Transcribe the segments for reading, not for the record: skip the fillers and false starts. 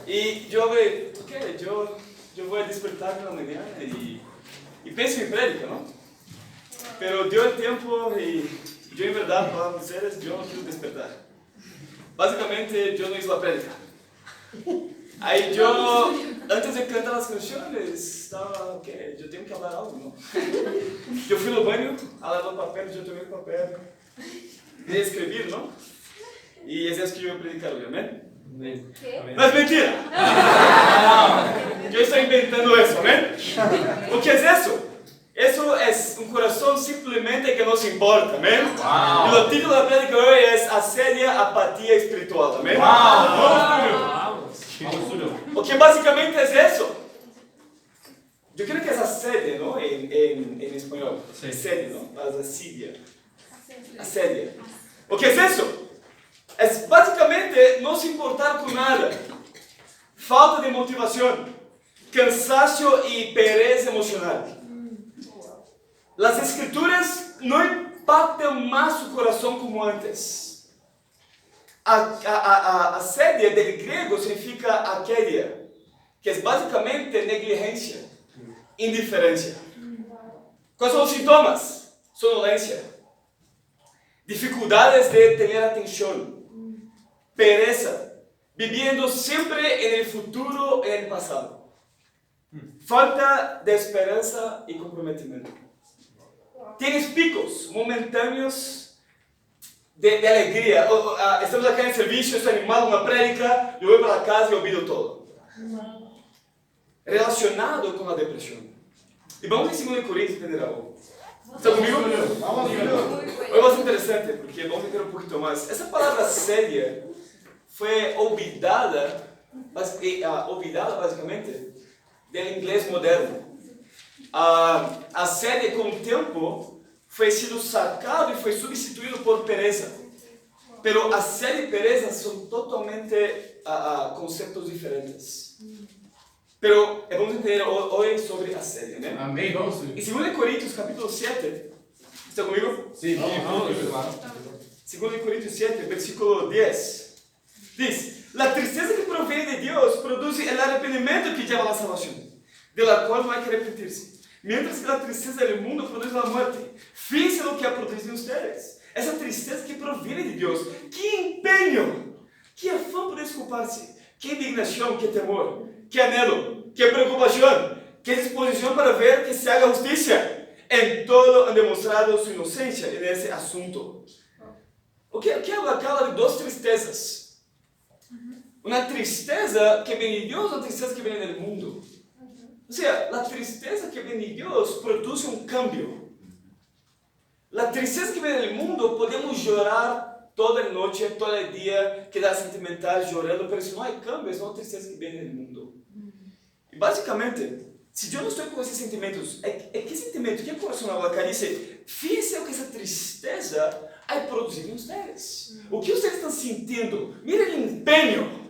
Y yo hablé, ok, yo voy a despertarme en la mañana y pienso en prédica, ¿no? Pero dio el tiempo y yo en verdad, para ustedes, yo no quiero despertar. Básicamente, yo no hice la prédica. Ahí yo, antes de cantar las canciones, estaba, ok, yo tengo que hablar algo, ¿no? Yo fui al baño, agarré el papel, yo tomé el papel de escribir, ¿no? Y es eso que yo voy a predicar hoy, ¿amén? ¿Qué? No es mentira. Yo estoy inventando eso, ¿amén? ¿O qué es eso? Eso es un corazón simplemente que nos importa, ¿amén? Wow. Y el título de la prédica hoy es Asedia Apatía Espiritual, ¿amén? O que básicamente es eso. Yo creo que es asedia, ¿no? En español. Sí. Asedia, ¿no? Mas asidia. Asedia. ¿O qué es eso? Es básicamente no se importar con nada. Falta de motivación, cansancio y pereza emocional. Las escrituras no impactan más su corazón como antes. Asedia del griego significa akedia, que es básicamente negligencia, indiferencia. ¿Cuáles son los síntomas? Sonolencia, dificultades de tener atención, pereza, viviendo siempre en el futuro, en el pasado. Falta de esperanza y comprometimiento. Tienes picos momentáneos de alegría. Estamos acá en el servicio, estoy animado, una prédica, yo voy para la casa y olvido todo. Relacionado con la depresión. Y vamos en 2 Corintios entender algo. ¿Está conmigo? Hoy va a ser interesante porque vamos a entender un poquito más. Esa palabra seria fue olvidada básicamente del inglés moderno. A seria con el tiempo fue sido sacado y fue sustituido por pereza. Pero a seria y pereza son totalmente conceptos diferentes. Pero vamos a entender hoy sobre asedia, ¿no? Amém, vamos. En 2 Corintios capítulo 7, ¿está conmigo? Sim, vamos. 2 Corintios 7, versículo 10. Dice, la tristeza que proviene de Dios produce el arrepentimiento que lleva a la salvación, de la cual no hay que arrepentirse. Mientras que la tristeza del mundo produce la muerte. Fíjense lo que ha producido en ustedes. Esa tristeza que proviene de Dios. ¡Qué empeño! ¡Qué afán por desculparse! ¡Qué indignación! ¡Qué temor! ¡Qué anhelo! ¡Qué preocupación! ¡Qué disposición para ver que se haga justicia! En todo han demostrado su inocencia en ese asunto. O que habla acá de 2 tristezas. Una tristeza que viene de Dios, una tristeza que viene del mundo. O sea, la tristeza que viene de Dios produce un cambio. La tristeza que viene del mundo, podemos llorar toda la noche, todo el día, quedar sentimental llorando, pero si no hay cambio, es una tristeza que viene del mundo. Y básicamente, si yo no estoy con esos sentimientos, ¿qué sentimiento? ¿Qué corazón habla acá? Dice, fíjense lo que esa tristeza ha producido en ustedes. O que ustedes están sintiendo. Mira el empeño.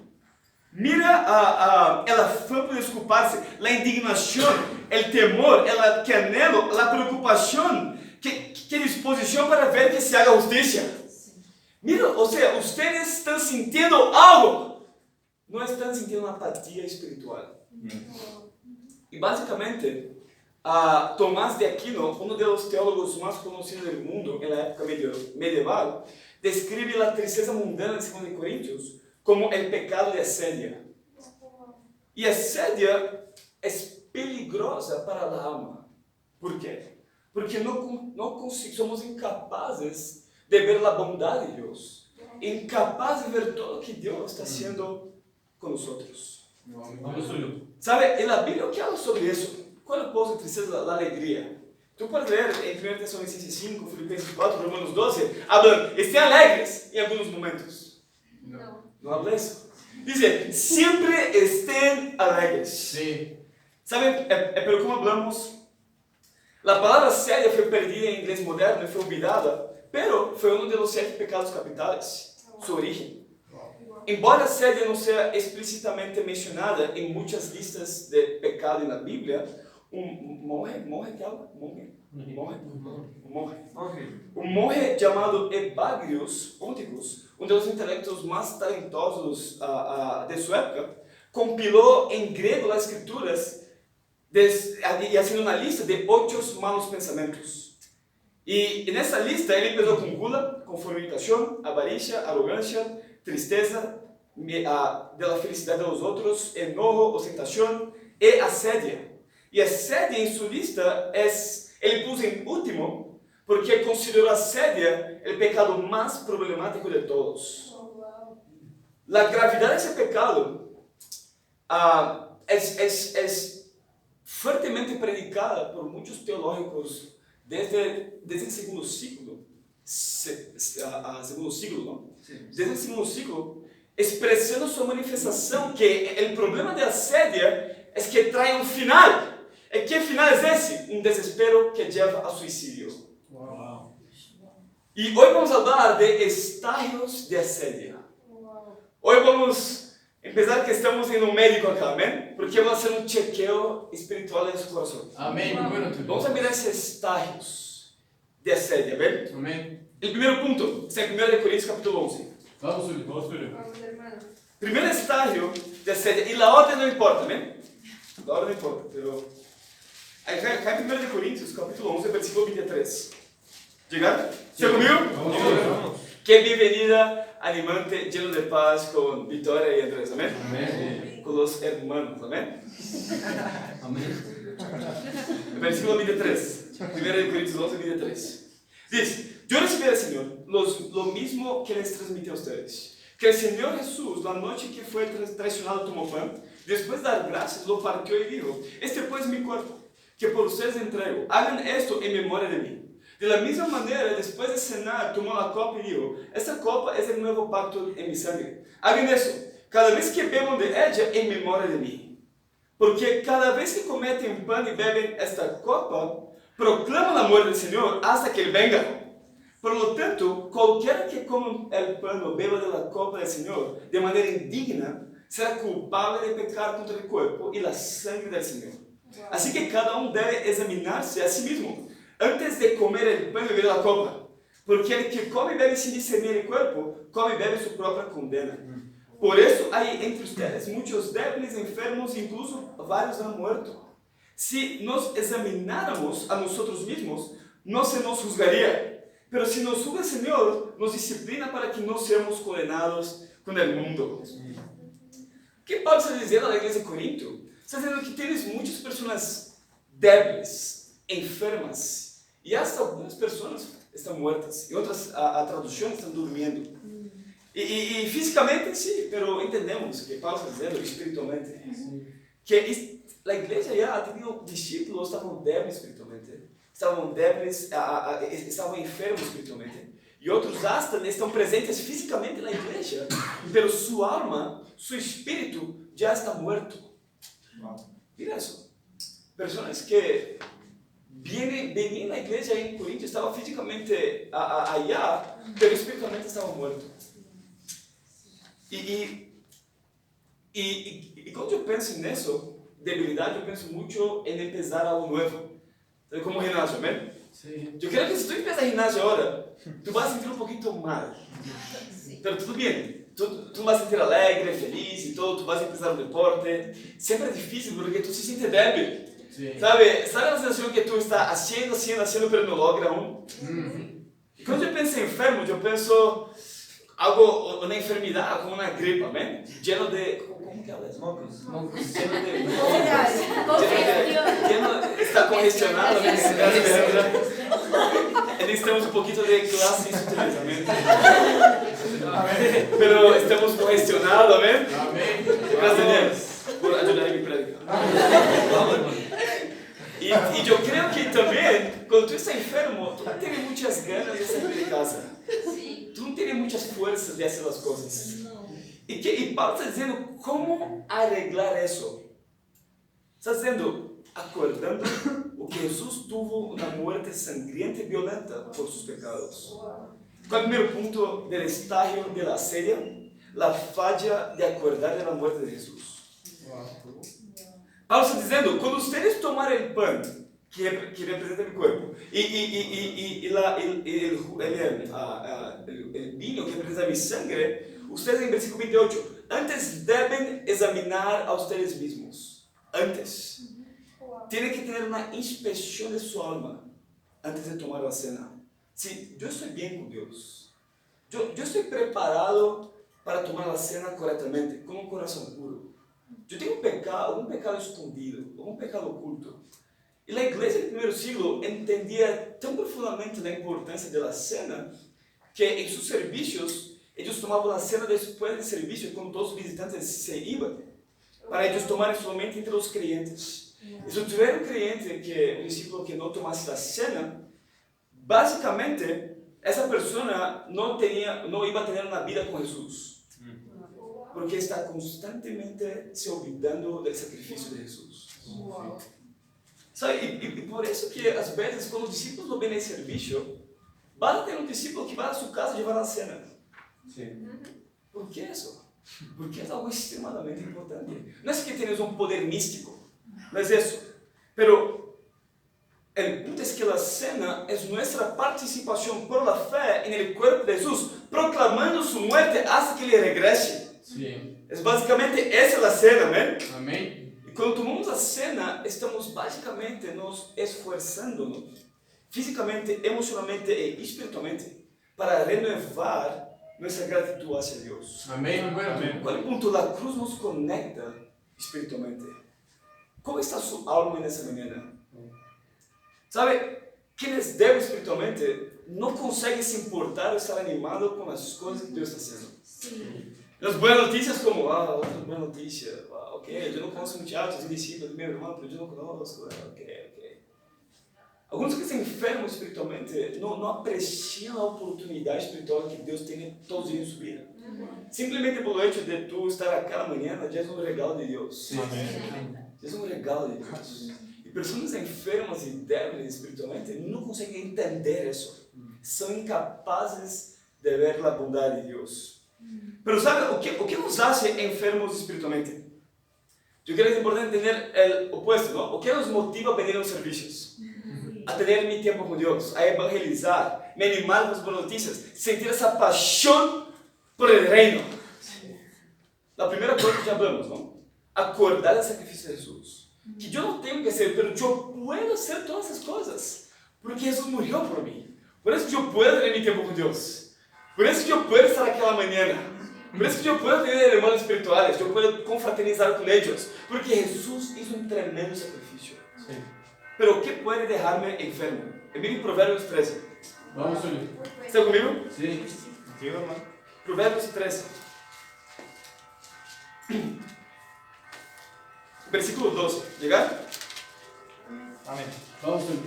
Mira el afán por desculparse, la indignación, el temor, el anhelo, la preocupación, que disposición para ver que se haga justicia. Mira, o sea, ustedes están sintiendo algo, no están sintiendo una apatía espiritual. Y básicamente, Tomás de Aquino, uno de los teólogos más conocidos del mundo en la época medieval, describe la tristeza mundana de 2 Corintios como el pecado de asedia. Y asedia es peligrosa para la alma. ¿Por qué? Porque somos incapaces de ver la bondad de Dios. Incapaces de ver todo lo que Dios está haciendo con nosotros. ¿Sabe? En la Biblia, ¿qué habla sobre eso? ¿Cuál es el pozo de tristeza? La alegría. Tú puedes leer en 1 Tesalonicenses 5, Filipenses 4, Romanos 12, hablan, estén alegres en algunos momentos. No habla eso. Dice, siempre estén alegres. Sí. ¿Saben? Pero como hablamos, la palabra seria fue perdida en inglés moderno y fue olvidada, pero fue uno de los 7 pecados capitales, su origen. Embora seria no sea explícitamente mencionada en muchas listas de pecado en la Biblia, un monje llamado Evagrius Ponticus, uno de los intelectos más talentosos de su época, compiló en griego las escrituras y haciendo una lista de 8 malos pensamientos. Y en esa lista él empezó con gula, con fornicación, avaricia, arrogancia, tristeza, de la felicidad de los otros, enojo, ostentación y asedia. Y asedia en su lista él puso en último porque consideró asedia el pecado más problemático de todos. La gravedad de ese pecado es fuertemente predicada por muchos teológicos desde el segundo siglo, ¿no? Desde el segundo siglo, expresando su manifestación que el problema de asedia es que trae un final. ¿Y qué final es ese? Un desespero que lleva a suicidio. Wow. Y hoy vamos a hablar de estágios de asedia. Wow. Hoy vamos a empezar que estamos en un médico acá, ¿amén? Porque vamos a hacer un chequeo espiritual en su corazón. Amén. Wow. Vamos a mirar esos estágios de asedia, ¿ven? Amén. El primer punto está en 1 Corintios capítulo 11. Vamos, hermano. Primer estágio de asedia, y la orden no importa, ¿amén? La orden no importa, pero... Acá en 1 Corintios, capítulo 11, versículo 23. ¿Llegaron? ¿Se conmigo? Vamos. Qué bienvenida, animante, lleno de paz con Victoria y Andrés, ¿amén? Amén. Con los hermanos, ¿amén? Amén. Versículo 23. 1 Corintios 11, 23. Dice, yo recibí del Señor lo mismo que les transmití a ustedes. Que el Señor Jesús, la noche que fue traicionado, tomó pan, después de dar gracias, lo partió y dijo, este pues es mi cuerpo, que por ustedes entrego. Hagan esto en memoria de mí. De la misma manera, después de cenar, tomó la copa y dijo, esta copa es el nuevo pacto en mi sangre. Hagan eso, cada vez que beban de ella, en memoria de mí. Porque cada vez que cometen pan y beben esta copa, proclaman la muerte del Señor hasta que Él venga. Por lo tanto, cualquiera que coma el pan o beba de la copa del Señor de manera indigna, será culpable de pecar contra el cuerpo y la sangre del Señor. Así que cada uno debe examinarse a sí mismo antes de comer el pan y beber la copa. Porque el que come y bebe sin discernir el cuerpo, come y bebe su propia condena. Por eso hay entre ustedes muchos débiles, enfermos, incluso varios han muerto. Si nos examináramos a nosotros mismos, no se nos juzgaría. Pero si nos juzga el Señor, nos disciplina para que no seamos condenados con el mundo. ¿Qué Pablo está diciendo a la iglesia de Corinto? Está diciendo que tienes muchas personas débiles, enfermas, y hasta algunas personas están muertas, y otras traducciones están durmiendo. Y físicamente sí, pero entendemos que Pablo está diciendo espiritualmente. Que la iglesia ya ha tenido discípulos, estaban débiles espiritualmente, estaban débiles, estaban enfermos espiritualmente. Y otros hasta están presentes físicamente en la iglesia, pero su alma, su espíritu ya está muerto. Mira eso. Personas que venían a la iglesia en Corinto, estaban físicamente allá, pero espiritualmente estaban muertos. Y cuando yo pienso en eso, debilidad, yo pienso mucho en empezar algo nuevo. Como gimnasio, ¿ven? Sí. Yo creo que si tú empiezas gimnasio ahora, tú vas a sentir un poquito mal. Sí. Pero todo bien. Tú vas a sentir alegre, feliz y todo, tú vas a empezar un deporte. Siempre es difícil porque tú se sientes débil. Sí. ¿Sabe la sensación que tú estás haciendo, pero no logra aún? Y cuando yo pienso enfermo, yo pienso algo, una enfermedad, como una gripe, ¿ven? Lleno de... ¿Cómo que hablas? Mocos. Está congestionado. Necesitamos un poquito de clase y sutilizamiento. Pero estamos congestionados, ¿ven? Gracias a Dios por ayudar en mi prédica. Y yo creo que también, cuando tú estás enfermo, tú no tienes muchas ganas de salir de casa. Tú no tienes muchas fuerzas de hacer las cosas. Y Pablo está diciendo, ¿cómo arreglar eso? Está diciendo, acordando o que Jesús tuvo una muerte sangrienta y violenta por sus pecados. ¿Cuál es el primer punto del estágio de la asedia? La falla de acordar de la muerte de Jesús. Pablo está dizendo, quando vocês tomarem el pan, que representa mi cuerpo, y el vino que representa mi sangre, ustedes en versículo 28, antes deben examinar a ustedes mismos. Antes. Tienen que tener una inspección de su alma antes de tomar la cena. Si yo estoy bien con Dios, yo estoy preparado para tomar la cena correctamente, con un corazón puro. Yo tengo un pecado escondido, un pecado oculto. Y la iglesia del primer siglo entendía tan profundamente la importancia de la cena que en sus servicios ellos tomaban la cena después del servicio cuando todos los visitantes se iban, para ellos tomar solamente entre los creyentes. Y si tuviera un creyente, un discípulo que no tomase la cena, básicamente esa persona no iba a tener una vida con Jesús, porque está constantemente se olvidando del sacrificio de Jesús. ¿Sabe? Y por eso que a veces cuando los discípulos no ven el servicio, van a tener un discípulo que va a su casa a llevar la cena. Sí. ¿Por qué eso? Porque es algo extremadamente importante. No es que tienes un poder místico, no es eso. Pero el punto es que la cena es nuestra participación por la fe en el cuerpo de Jesús, proclamando su muerte hasta que Él regrese. Sí. Es básicamente esa la cena, ¿ven? Amém. Y cuando tomamos la cena, estamos básicamente nos esforzándonos físicamente, emocionalmente y espiritualmente para renovar nuestra gratitud hacia Dios. Amém. Amém. ¿Cuál es el punto? La cruz nos conecta espiritualmente. ¿Cómo está su alma en esa mañana? ¿Sabe? Quienes deben espiritualmente no consiguen se importar o estar animado con las cosas que Dios está haciendo. Sí. Las buenas noticias como, otra buena noticia, ok, yo no conozco muchachos, discípulos de mi hermano, pero yo no conozco, ok. Algunos que están enfermos espiritualmente no aprecian la oportunidad espiritual que Dios tiene todos los días en su vida. Simplemente por el hecho de tú estar acá la mañana ya es un regalo de Dios. Amém. Es un regalo de Dios. Y personas enfermas y débiles espiritualmente no consiguen entender eso. Son incapaces de ver la bondad de Dios. Pero ¿sabe o qué nos hace enfermos espiritualmente? Yo creo que es importante entender el opuesto, ¿no? ¿O qué nos motiva a venir a los servicios? A tener mi tiempo con Dios, a evangelizar, me animar con las buenas noticias, sentir esa pasión por el reino. La primera cosa que ya hablamos, ¿no? Acordar el sacrificio de Jesús. Que yo no tengo que hacer, pero yo puedo hacer todas esas cosas. Porque Jesús murió por mí. Por eso yo puedo tener mi tiempo con Dios. Por eso yo puedo estar aquí a la mañana. Por eso yo puedo tener hermanos espirituales. Yo puedo confraternizar con ellos. Porque Jesús hizo un tremendo sacrificio. Sí. Pero ¿qué puede dejarme enfermo? Miren Proverbios 13. Vamos, Túlio. ¿Está conmigo? Sim. Diga, hermano. Proverbios 13. Versículo 12. ¿Llegar? Amém. Vamos, Túlio.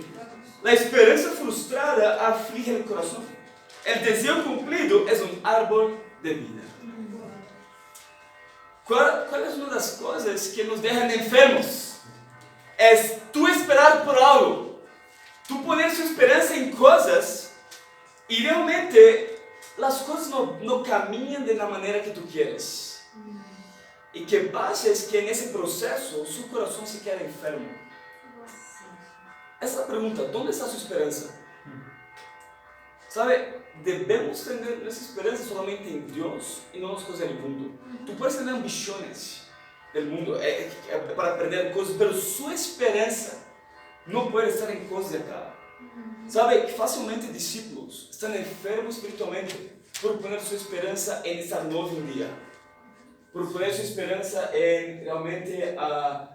La esperanza frustrada aflige el corazón. El deseo cumplido es un árbol de vida. ¿Cuál es una de las cosas que nos dejan enfermos? Es tú esperar por algo. Tú poner su esperanza en cosas y realmente las cosas no caminan de la manera que tú quieres. Y que pasa es que en ese proceso su corazón se queda enfermo. Esa es la pregunta, ¿dónde está su esperanza? ¿Sabe? Debemos tener nuestra esperanza solamente en Dios y no en las cosas del mundo. Tú puedes tener ambiciones del mundo para aprender cosas, pero su esperanza no puede estar en cosas de acá. ¿Sabe? Fácilmente discípulos están enfermos espiritualmente por poner su esperanza en estar novio un día. Por poner su esperanza en realmente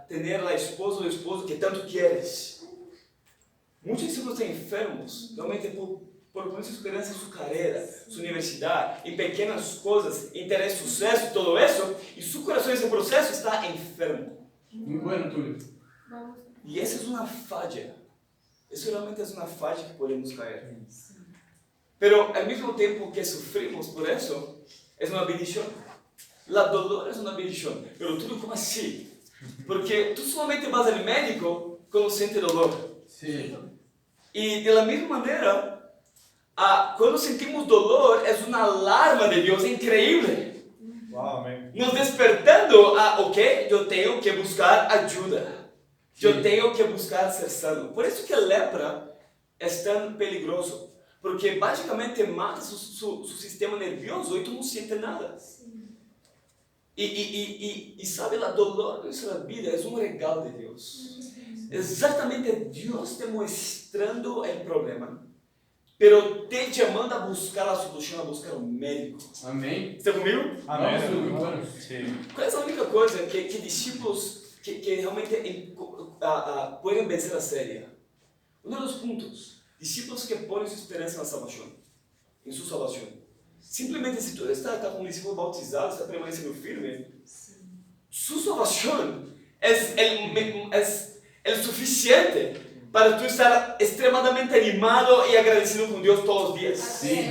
tener la esposa o el esposo que tanto quieres. Muchos discípulos están enfermos realmente por poner su esperanza en su carrera, su universidad, en pequeñas cosas, en tener suceso y todo eso, y su corazón en ese proceso está enfermo. Muy bueno, Túlio. Y esa es una falla. Eso realmente es una falla que podemos caer. Pero al mismo tiempo que sufrimos por eso, es una bendición. La dolor es una bendición. Pero tú, ¿cómo así? Porque tú solamente vas al médico cuando sientes dolor. Sí. Y de la misma manera, cuando sentimos dolor, es una alarma de Dios increíble. Uau, amém. Nos despertando a, ok, eu tenho que buscar ajuda. Eu Sim. tenho que buscar ser sano. Por isso que a lepra é tão peligroso. Porque basicamente mata seu sistema nervioso e tu não sente nada. E sabe, a dolor de nossa vida é um regalo de Deus. Exatamente Deus te mostrando o problema, pero te chamando a buscar a solução, a buscar um médico. Amém. Está comigo? Amém. Vamos, Túlio. Bueno. Sim. Qual é a única coisa que discípulos que realmente podem vencer a série? Um dos pontos, discípulos que põem sua esperança na salvação, em sua salvação. Simplesmente, se tu está com um discípulo bautizado, está permanecendo firme, sua salvação é suficiente para tu estar extremadamente animado e agradecido com Deus todos os dias. Sim.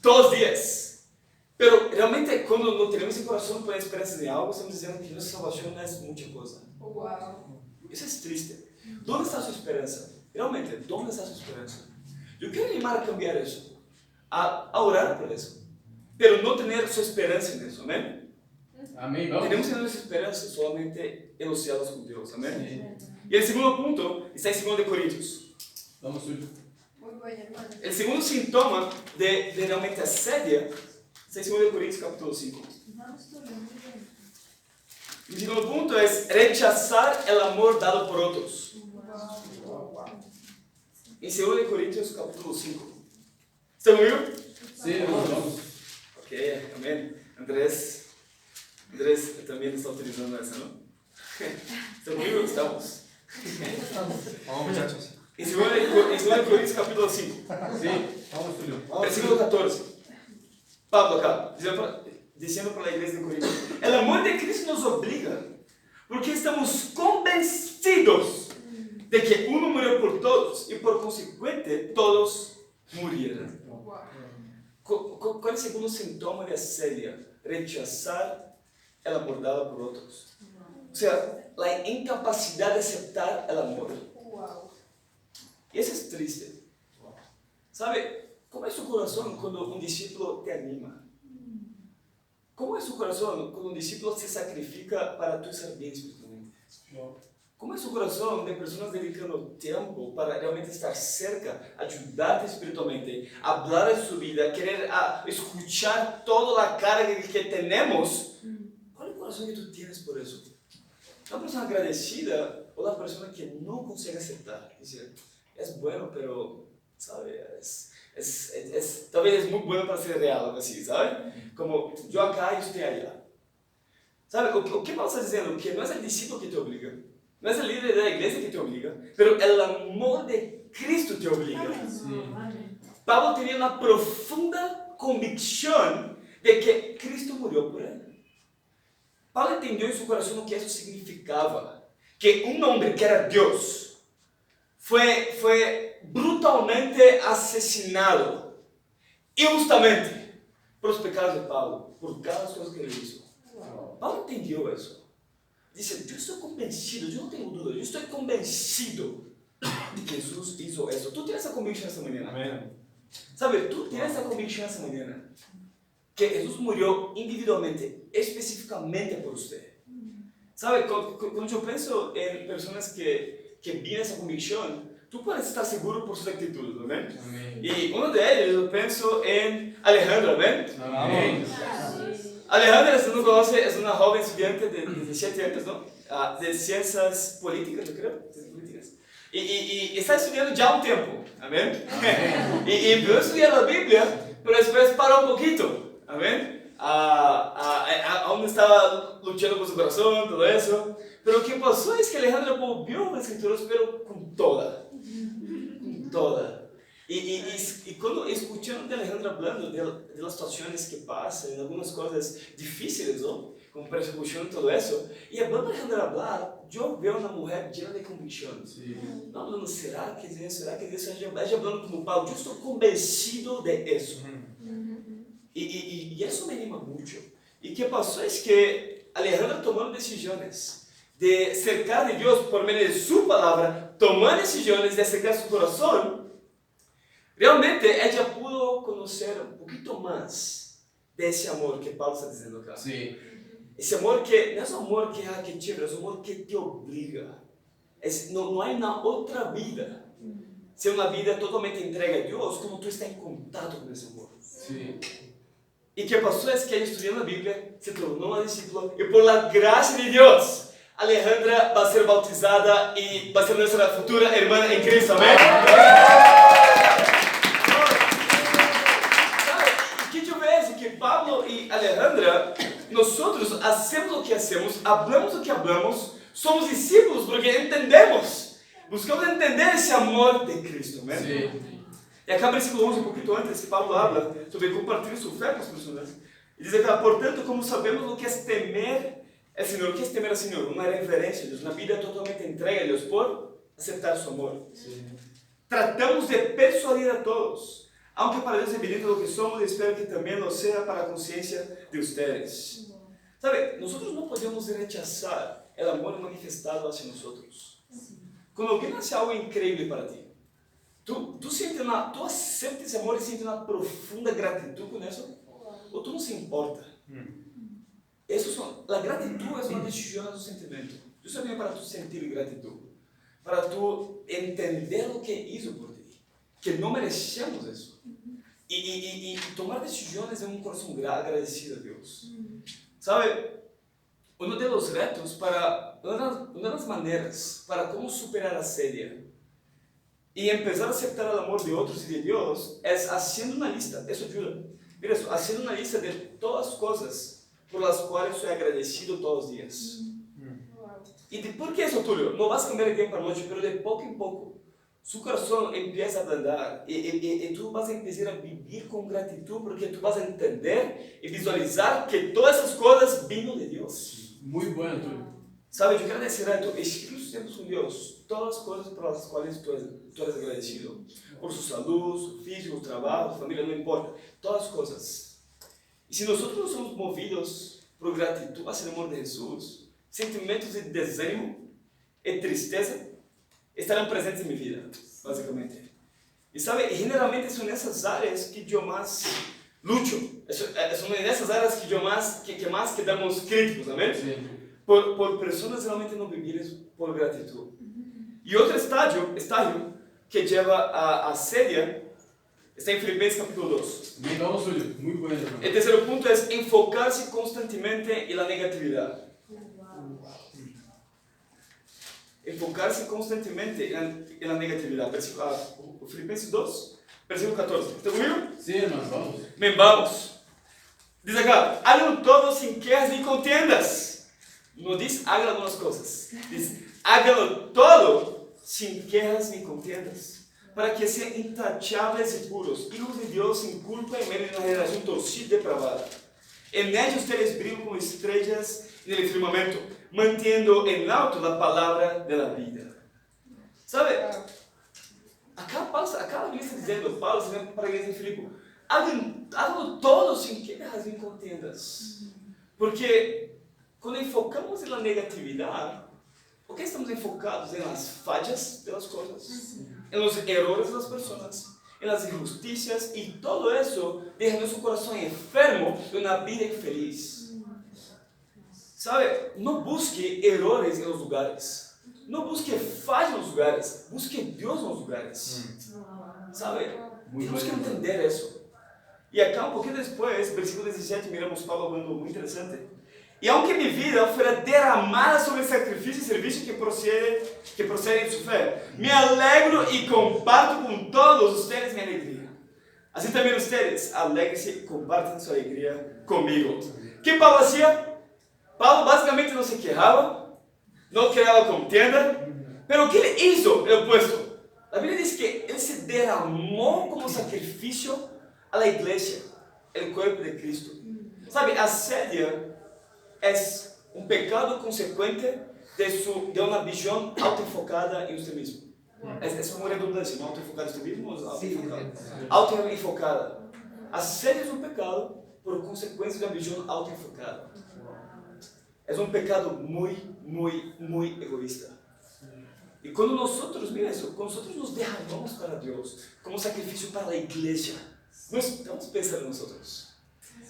Todos os dias. Pero realmente, quando não temos em coração para esperança de algo, estamos dizendo que nossa salvação não é muita coisa. Uau. Isso é triste. Onde está a sua esperança? Realmente, onde está a sua esperança? Eu quero animar a cambiar isso, a orar por isso, pero não ter sua esperança nisso, amém? Amém. Vamos. Temos que ter nossa esperança somente em los cielos com Deus, amém? Sim. E o segundo ponto está em 2 Coríntios. Vamos, Túlio. Muy bueno, hermano. O segundo sintoma de realmente assédia está em 2 Coríntios capítulo 5. Vamos, Tulio, muy bien. O segundo ponto é rechazar o amor dado por outros. Wow. Em 2 Coríntios capítulo 5. Estão comigo? Sim, vamos. Ok, amém. Andrés também está utilizando essa, não? Estão comigo? Estamos. Vamos, muchachos. Em 2 Coríntios capítulo 5, Sim. Vamos, Túlio. versículo 14. Pablo acá, dizendo para a igreja de Corinto: o amor de Cristo nos obriga, porque estamos convencidos de que uno morreu por todos e por consequente todos morreram. Qual é o segundo sintoma de assédia? Rechazar o amor dado por outros. Ou seja, a incapacidade de aceitar o amor. Wow. E isso é triste. Sabe, como é seu coração quando um discípulo te anima? Como é seu coração quando um discípulo se sacrifica para tu estar bem espiritualmente? Como é seu coração de pessoas dedicando tempo para realmente estar cerca, ajudar-te espiritualmente, falar de sua vida, querer escuchar toda a carga que temos? Qual é o coração que tu tienes por isso? Uma pessoa agradecida ou uma pessoa que não consegue aceitar? Dizer, é bueno, pero, sabe, talvez é muito bueno para ser real, algo assim, sabe? Como, eu acá e você allá. Sabe, o que Paulo está dizendo? Que não é o discípulo que te obriga, não é o líder da igreja que te obriga, pero o amor de Cristo te obriga. Paulo tinha uma profunda convicção de que Cristo morreu por ele. Paulo entendeu em seu coração o que isso significava. Que um homem que era Deus foi brutalmente assassinado, injustamente, por os pecados de Paulo, por cada coisa que ele fez. Paulo entendeu isso. Disse, eu estou convencido, eu não tenho dúvida, eu estou convencido de que Jesus hizo isso. Tu tens essa convicção essa manhã? Amém. Sabe, tu tens essa convicção essa manhã? Que Jesus morreu individualmente, especificamente por você. Sabe, quando eu penso em pessoas que têm essa convicção, tu podes estar seguro por suas atitudes, amém? Amém. E um deles, eu penso em Alejandra, amém? Amém. Alejandra, se não conhece, é uma jovem estudante de 17 anos, não? De ciências políticas, eu creio, ciências políticas. E está estudando já há um tempo, amém? E eu estudando a Bíblia, mas depois parou um pouquinho, amém? Aún estava lutando com seu coração, tudo isso. Mas o que passou é que Alejandra volviu às escrituras, pero com toda. Com toda. E quando escutando de Alejandra falando das situações que passam, algumas coisas difíceis, não? Como persecução e tudo isso, e a banda Alejandra falar, eu vejo uma mulher llena de convicção. Não falando, será que é isso? Será que é isso? Ela falando como Paulo, eu estou convencido de isso. E isso me anima muito. E o que passou é que Alejandra tomando decisões de cercar de Deus por meio de sua palavra, tomando decisões de cercar seu coração, realmente ela pudo conhecer um pouquinho mais de ese amor que Pablo está diciendo acá. Sim. Ese amor que no es un amor que chévere, es un amor que te obliga. No hay una otra vida, sea una vida totalmente entrega a Dios, como tú estás en contacto con ese amor. Sim. Y que pasó es que ella estudió la Biblia, se tornó una discípula y por la gracia de Dios, Alejandra va a ser bautizada y va a ser nuestra futura hermana en Cristo. Amén. ¿Qué yo veo es que Pablo y Alejandra, nosotros hacemos lo que hacemos, hablamos lo que hablamos, somos discípulos porque entendemos, buscamos entender ese amor de Cristo. Amén. Sim. E acá no versículo 11, um pouquinho antes, Paulo habla sobre compartilhar sua fé com as pessoas. E diz acá, portanto, como sabemos o que é temer ao Senhor, o que é temer ao Senhor? Uma reverência a Deus, uma vida totalmente entregue a Deus por aceitar seu amor. Sim. Tratamos de persuadir a todos, aunque para Deus é evidente lo que somos, espero que também lo seja para a consciência de ustedes. Sabe, nós não podemos rechazar o amor manifestado hacia nós. Quando alguém hace algo incrível para ti, tu aceitas esse amor e sentes uma profunda gratidão com isso? Ou tu não se importa? A gratidão é uma decisão do sentimento. Deus também é para tu sentir gratidão, para tu entender o que hizo por ti, que não merecemos isso. E tomar decisões é um coração agradecido a Deus. Sabe, um dos retos uma das maneiras para como superar a séria y empezar a aceptar el amor de otros y de Dios es haciendo una lista. Eso ayuda. Mira eso, haciendo una lista de todas las cosas por las cuales soy agradecido todos los días. ¿Y por qué eso, Tulio? No vas a cambiar de día para noche, pero de poco en poco su corazón empieza a ablandar y tú vas a empezar a vivir con gratitud porque tú vas a entender y visualizar que todas esas cosas vino de Dios. Muito bom, Túlio. Sabe, yo quiero decir algo, escribir sus tiempos con Dios, todas las cosas por las cuales tú eres agradecido, por su salud, su físico, su trabajo, su familia, no importa, todas las cosas. Y si nosotros no somos movidos por gratitud hacia el amor de Jesús, sentimientos de desánimo y tristeza estarán presentes en mi vida, básicamente. Y sabe, generalmente son esas áreas que yo más lucho, son en esas áreas que yo más quedamos críticos, amén? Sim. Por personas realmente no vividas por gratitud. Y otro estágio que lleva a seria está en Filipenses capítulo 2. Bem, vamos, Túlio. Muito bom, irmão. El tercer punto es enfocarse constantemente en la negatividad. Enfocarse constantemente en la negatividad. Filipenses 2, versículo 14. ¿Está conmigo? Sim, irmão, vamos. Bien, vamos. Dice acá, hagan todo sin quejas ni contiendas. No dice hagan algunas cosas, dice háganlo todo sin quejas ni contiendas, para que sean intachables y puros, hijos de Dios sin culpa en medio de una generación torcida y depravada. En ellos ustedes brillan como estrellas en el firmamento, manteniendo en alto la palabra de la vida. ¿Sabe? Acá la Biblia está diciendo, Pablo está diciendo para la iglesia de Filipo, háganlo todo sin quejas ni contiendas, porque quando enfocamos na negatividade, ¿por qué estamos enfocados en las fallas de las cosas? En los errores de las personas, en las injusticias y todo eso deja nuestro corazón enfermo de una vida infeliz. ¿Sabe? No busque errores en los lugares. No busque fallas en los lugares. Busque Dios en los lugares. ¿Sabe? Tenemos que entender eso. Y acá un poquito después, versículo 17, miramos Pablo hablando muy interesante. Y aunque mi vida fuera derramada sobre el sacrificio y servicio que procede de su fe, me alegro y comparto con todos ustedes mi alegría. Así también ustedes, alegrense y compartan su alegría conmigo. ¿Qué Pablo hacía? Pablo básicamente no se quejaba, no creaba contienda, pero ¿qué le hizo el opuesto? La Biblia dice que él se derramó como sacrificio a la iglesia, el cuerpo de Cristo. ¿Sabe? Asedia es un pecado consecuente de una visión autoenfocada en usted mismo. Es una redundancia, ¿no? Autoenfocada en usted mismo o autoenfocada. Autoenfocada. Asedia es un pecado por consecuencia de una visión autoenfocada. Es un pecado muy, muy, muy egoísta. Y cuando nosotros, mira eso, cuando nosotros nos derramamos para Dios como sacrificio para la iglesia, no estamos pensando en nosotros.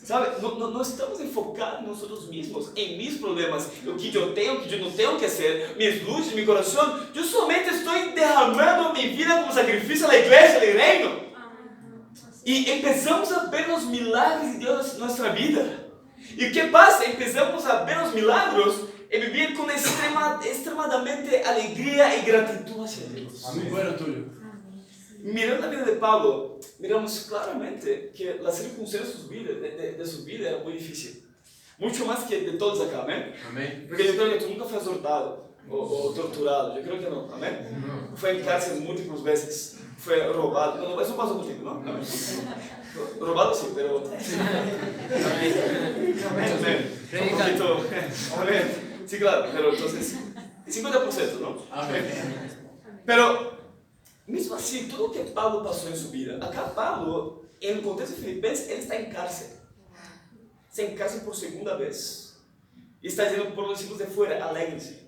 Sabe, não estamos enfocados em nós mesmos, em meus problemas, o que eu tenho, o que eu não tenho que fazer, minhas lutas, meu coração. Eu somente estou derramando minha vida como sacrifício à igreja, ao reino. E começamos a ver os milagres de Deus na nossa vida. E o que passa? Começamos a ver os milagros e viver com extremadamente alegria e gratidão hacia Deus. Muy bueno, Antonio. Mirando a vida de Pablo, miramos claramente que as circunstâncias de sua vida eram muito difíceis. Muito mais que de todos acá, amém? Amén. Porque eu creio que tu nunca foi azortado ou torturado, eu creio que não, amém? Foi em cárcel múltiplas vezes, foi roubado, não, isso não passou contigo, não? Amém? Roubado sim, pero... Amém. Un poquito, amén. Sí, claro, pero entonces, 50%, ¿no? Amén. Pero, mesmo assim, tudo o que Paulo passou em sua vida, acá Paulo, no contexto de Filipenses, ele está em cárcel. Está em cárcel por segunda vez. E está dizendo para os discípulos de fora, alegrem-se.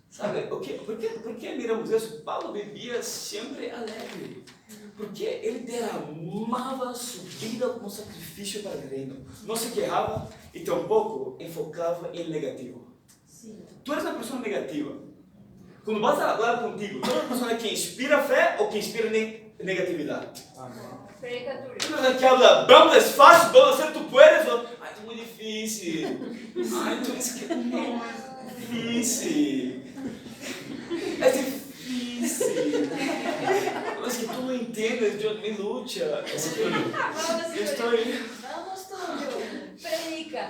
Sabe, por que miramos isso? Paulo vivia sempre alegre. Porque ele derramava sua vida como sacrifício para o reino. Não se quejava e tampouco enfocava em negativo. Tu eres uma pessoa negativa. Quando vas a falar contigo, tu eres uma pessoa que inspira fé ou que inspira negatividade? Precatura. Tu eres que habla, vamos, es fácil, vamos hacer, tu puedes. Ai, tu é muito difícil. Ai, tu es que não é difícil. É difícil. Mas que tu não entendes, eu me lucha. Es que Vamos, eu estou aí. Vamos, Túlio. Predica.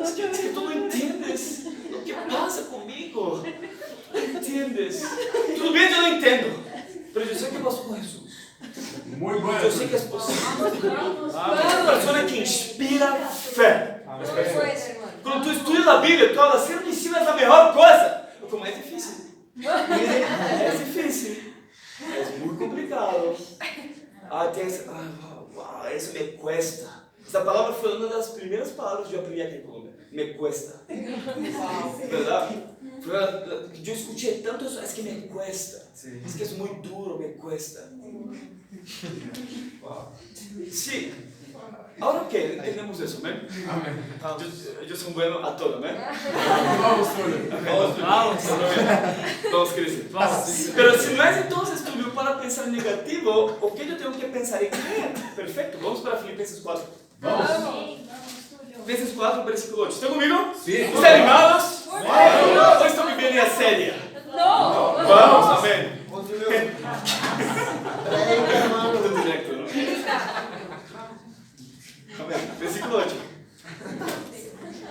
Es que tu não entendes o que passa comigo. Não entendes. Tudo bem, eu não entendo. Mas eu sei que passou com Jesus. Muy bueno. Eu sei que é possível. Vamos, Uma pessoa que inspira fé. Vamos, hermano. Quando tu estudas a Bíblia, tu fala, ser um discípulo é a melhor coisa. Como é difícil. É difícil. É muito complicado. Tem essa... isso me cuesta. Essa palavra foi uma das primeiras palavras que eu aprendi aqui em Colômbia. Me cuesta. Verdade? Eu escutei tanto isso, é que me cuesta. É que é muito duro, me cuesta. Sim. Agora que entendemos isso, amém? Amén. Eu sou bueno a todo, amém? Vamos, Antonio. Vamos, Cristo. Pero si no es entonces estudio para pensar negativo, o que yo tengo que pensar en qué? Perfecto, vamos para Filipenses 4. Vamos. Vamos, Túlio. Filipenses 4, versículo 8. ¿Están conmigo? Sí. ¿Están animados? ¿O están viviendo en seria? Não. Vamos, amén. Muito directo, ¿no? Amén. Versículo 8.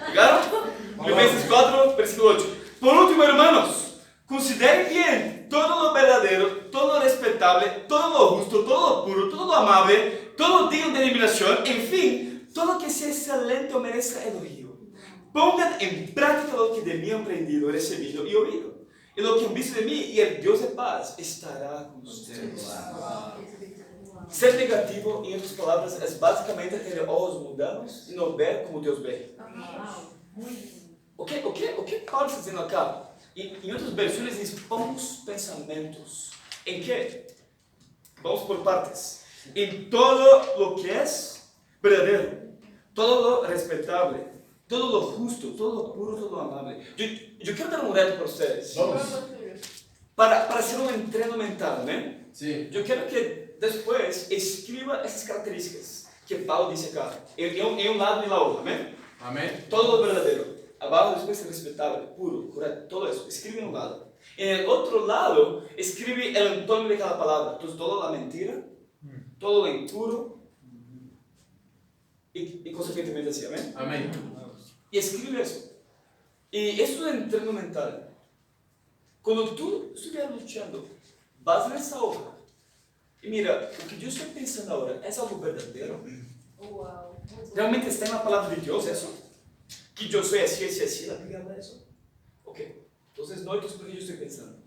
¿Llegaron? Filipenses 4, versículo 8. Por último, hermanos, consideren bien todo lo verdadero, todo lo respetable, todo lo justo, todo lo puro, todo lo amable, todo lo digno de admiración, en fin, todo lo que sea excelente o merezca elogio. Pongan en práctica lo que de mí han aprendido, recibido y oído, y lo que han visto de mí, y el Dios de paz estará con ustedes. Ser negativo, en otras palabras, es básicamente tener ojos mundanos y no ver como Dios ve. O que Paulo está dizendo acá? Em outras versões diz bons pensamentos. Em que? Vamos por partes. Em todo lo que es verdadeiro, todo lo respetable, todo lo justo, todo lo puro, todo lo amable. Eu quero dar um reto para vocês. Vamos. Túlio. Para ser um treino mental, né? Sí. Eu quero que depois escreva essas características que Paulo disse acá. Em um lado e na outra, amém? Amén. Todo lo verdadeiro. Abajo después es respetable, puro, correcto, todo eso. Escribe en un lado. En el otro lado, escribe el antónimo de cada palabra. Entonces, toda la mentira, todo lo impuro y consecuentemente así, amén. Amén. Y escribe eso. Y eso es un entreno mental. Cuando tú estuvieras luchando, vas en esa hoja y mira, lo que yo estoy pensando ahora, ¿es algo verdadero? Uau. ¿Realmente está en la palabra de Dios eso? Que yo soy así, así, así, la Biblia habla de eso. Ok, entonces no, entonces ¿por qué yo estoy pensando?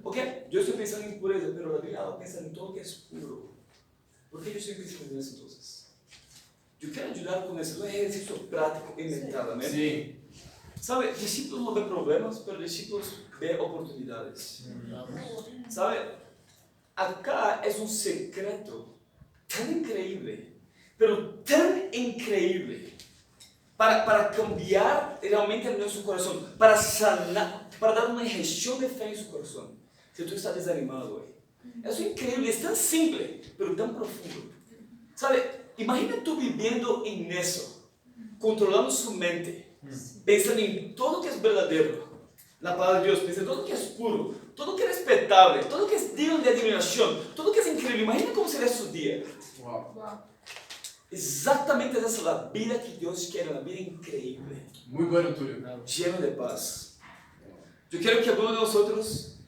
Ok, yo estoy pensando en pureza, pero la Biblia habla pensando en todo que es puro. ¿Por qué yo estoy pensando en eso entonces? Yo quiero ayudar con eso, es un ejercicio práctico y mental, amén. Sí. ¿Sabe? Discípulos no ven problemas, pero discípulos ven oportunidades. ¿Sabe? acá es un secreto tan increíble, pero tan increíble, para cambiar realmente nuestro corazón, para sanar, para dar una inyección de fe en su corazón. Si tú estás desanimado hoy, es increíble, es tan simple, pero tan profundo. ¿Sabe? Imagina tú viviendo en eso, controlando su mente, pensando en todo que es verdadero, la palabra de Dios, pensando en todo que es puro, todo que es respetable, todo que es digno de admiración, todo que es increíble. Imagina cómo sería su día. Uau. Wow. Exatamente essa é a vida que Deus quer, uma vida incrível, Muito bueno, Túlio. llena de paz. Eu quero que alguns de nós,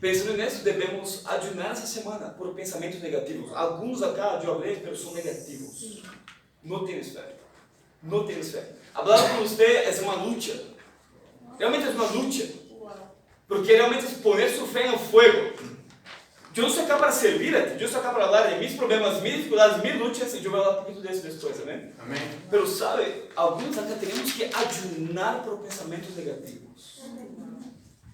pensando nisso, devemos ayunar essa semana por pensamentos negativos. Alguns acá, eu falei, mas são negativos. Não tienes fé. Não tienes fé. Falar com você é uma luta. Realmente é uma luta. Wow. Porque realmente é poner sua fé no fogo. Eu não sou acá para servir a ti, eu sou acá para falar de mis problemas, mis dificuldades, mis lutas, e eu vou falar um pouquinho disso depois, amém? Amém. Pero sabe, alguns acá temos que ayunar por pensamentos negativos.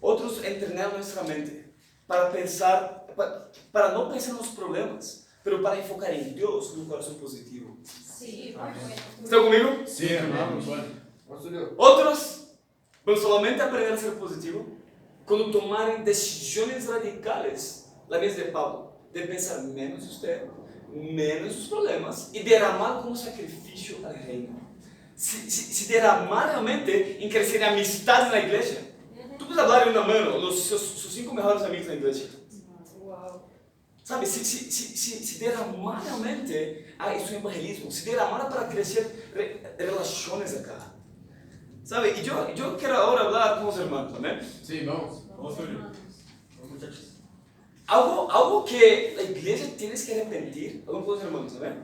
Outros entrenar nossa mente para pensar, para não pensar nos problemas, pero para enfocar em Deus com um coração positivo. Sí, muy bueno. Estão comigo? Sim, amém. Muito bueno. Vamos, Túlio. Outros vão somente aprender a ser positivo quando tomarem decisões radicais, la vez de Paulo, de pensar menos usted, menos os problemas e derramar como sacrifício ao reino. Se derramar realmente em crescer amizades na igreja. Tu puedes falar em uma mão os seus 5 melhores amigos na igreja. Wow. Sabe, se derramar realmente a isso é evangelismo, se derramar para crescer relações acá. Sabe, e eu quero agora falar com os irmãos, amém? Sim, vamos. Vamos, Túlio. Vamos, muchachos. Algo que a igreja tem que arrepentir, vamos com os irmãos, amém?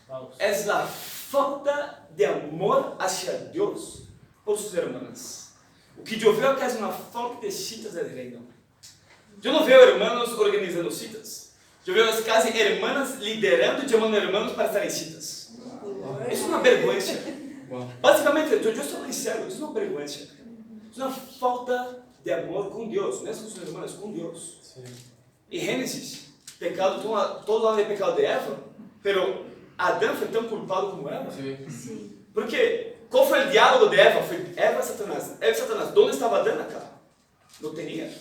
Vamos. É a falta de amor hacia Deus por suas irmãs. O que eu vejo é uma falta de citas do reino. Eu não vejo irmãos organizando citas. Eu vejo quase irmãs liderando e chamando irmãos para estar em citas. Isso é uma vergonha. Basicamente, eu estou bem sério, isso é uma vergonha. Isso é uma falta de amor com Deus, não é com suas irmãs, com Deus. Sim. Em Gênesis, pecado, todos falam de pecado de Eva, pero Adão foi tão culpado como Eva. Sim. Porque qual foi o diálogo de Eva? Foi Eva e Satanás. Eva e Satanás, onde estava Adão acá? Não tinha.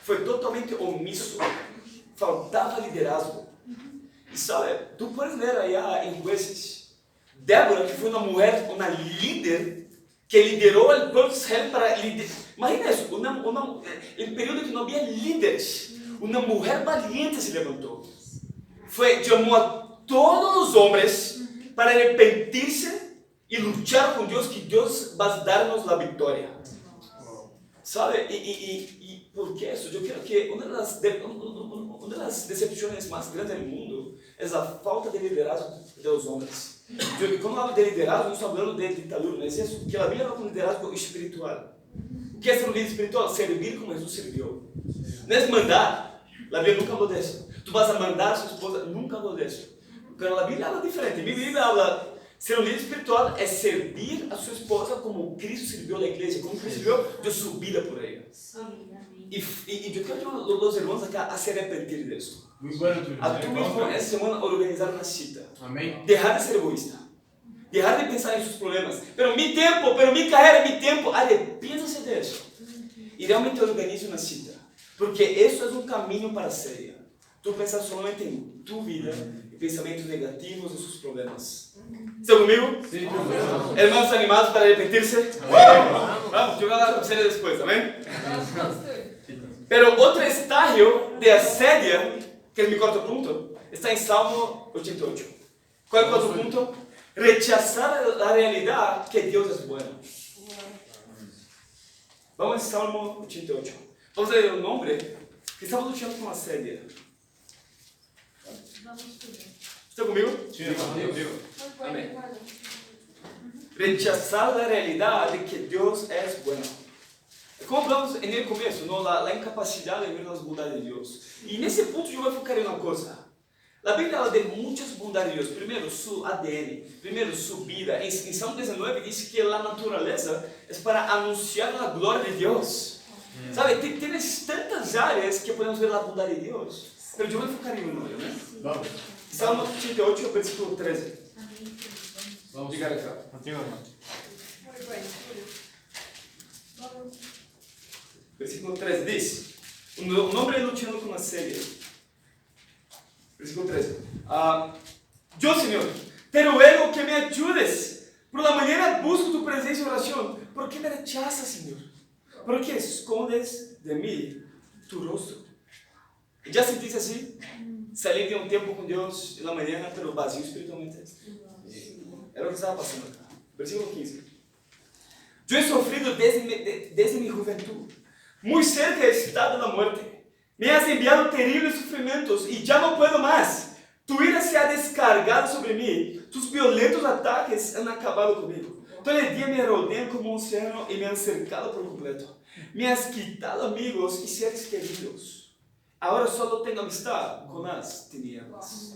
Foi totalmente omisso. Faltava liderazgo. E sabe, tu podes ler aí em Jueces, Débora, que foi uma mulher, uma líder, que liderou o povo de Israel para liderar. Imagina isso, em período que não havia líderes, uma mulher valiente se levantou. Chamou a todos os homens para arrepentir-se e lutar com Deus, que Deus vai dar-nos a vitória. Sabe? E por que isso? Eu quero que uma das decepções mais grandes do mundo é a falta de liderazgo dos homens. Quando eu falo de liderazgo, não estou falando de ditadura, não é isso? Que a Bíblia fala com liderazgo espiritual. O que é ser um líder espiritual? Servir como Jesus serviu. Não é mandar. A Bíblia nunca falou disso. Tu vas a mandar a sua esposa, nunca falou disso. Pero a Bíblia fala diferente. A Bíblia fala, ser um líder espiritual é servir a sua esposa como Cristo serviu a igreja, como Cristo serviu de sua vida por ela. E eu quero chamar os irmãos acá a se arrepender disso. Muito bueno, Túlio. A tu mesmo essa semana organizar uma cita. Amém. Deixar de ser egoísta. Deixar de pensar em seus problemas. Pero mi tempo, pero mi carreira, mi tempo. Arrependa-se disso. E realmente organize uma cita. Porque isso é um caminho para a ceia. Tu pensar somente em tua vida e pensamentos negativos e seus problemas. Estão comigo? Sim, Túlio. Irmãos animados para arrepentir-se? Vamos, eu vou falar com vocês depois, amém? Pero outro estágio de assédio, que é mi quarto ponto, está em Salmo 88. Qual é o quarto ponto? Rechazar a realidade que Deus é bueno. Vamos em Salmo 88. Vamos ler o nome que estamos lutando com assédio. Estão comigo? Sim, amém. Muy Amén. bueno. Rechazar a realidade que Deus é bueno. Como falamos no começo, a incapacidade de ver as bondades de Deus. E nesse ponto eu vou focar em uma coisa. A Bíblia fala de muitas bondades de Deus. Primeiro, seu ADN. Primeiro, sua vida. Em Salmo 19 diz que a natureza é para anunciar a glória de Deus. Sabe, tem tantas áreas que podemos ver a bondade de Deus. pero yo voy a enfocar en uno, amén. Vamos. Salmo 88, versículo 13. Vamos. Diga acá. Contigo, hermano. Muy bueno, Julio. Vamos. Versículo 3 dice, un hombre luchando con la serie. Versículo 3. Yo, Señor, te ruego que me ayudes. Por la mañana busco tu presencia y oración. ¿Por qué me rechazas, Señor? ¿Por qué escondes de mí tu rostro? ¿Ya sentiste así? Salir de un tiempo con Dios en la mañana, pero vacío espiritualmente. Era lo que estaba pasando acá. Versículo 15. Yo he sufrido desde mi juventud. Muy cerca he estado de la muerte. Me has enviado terribles sufrimientos y ya no puedo más. Tu ira se ha descargado sobre mí. Tus violentos ataques han acabado conmigo. Todo el día me rodean como un océano y me han cercado por completo. Me has quitado amigos y seres queridos. Ahora solo tengo amistad con las tinieblas.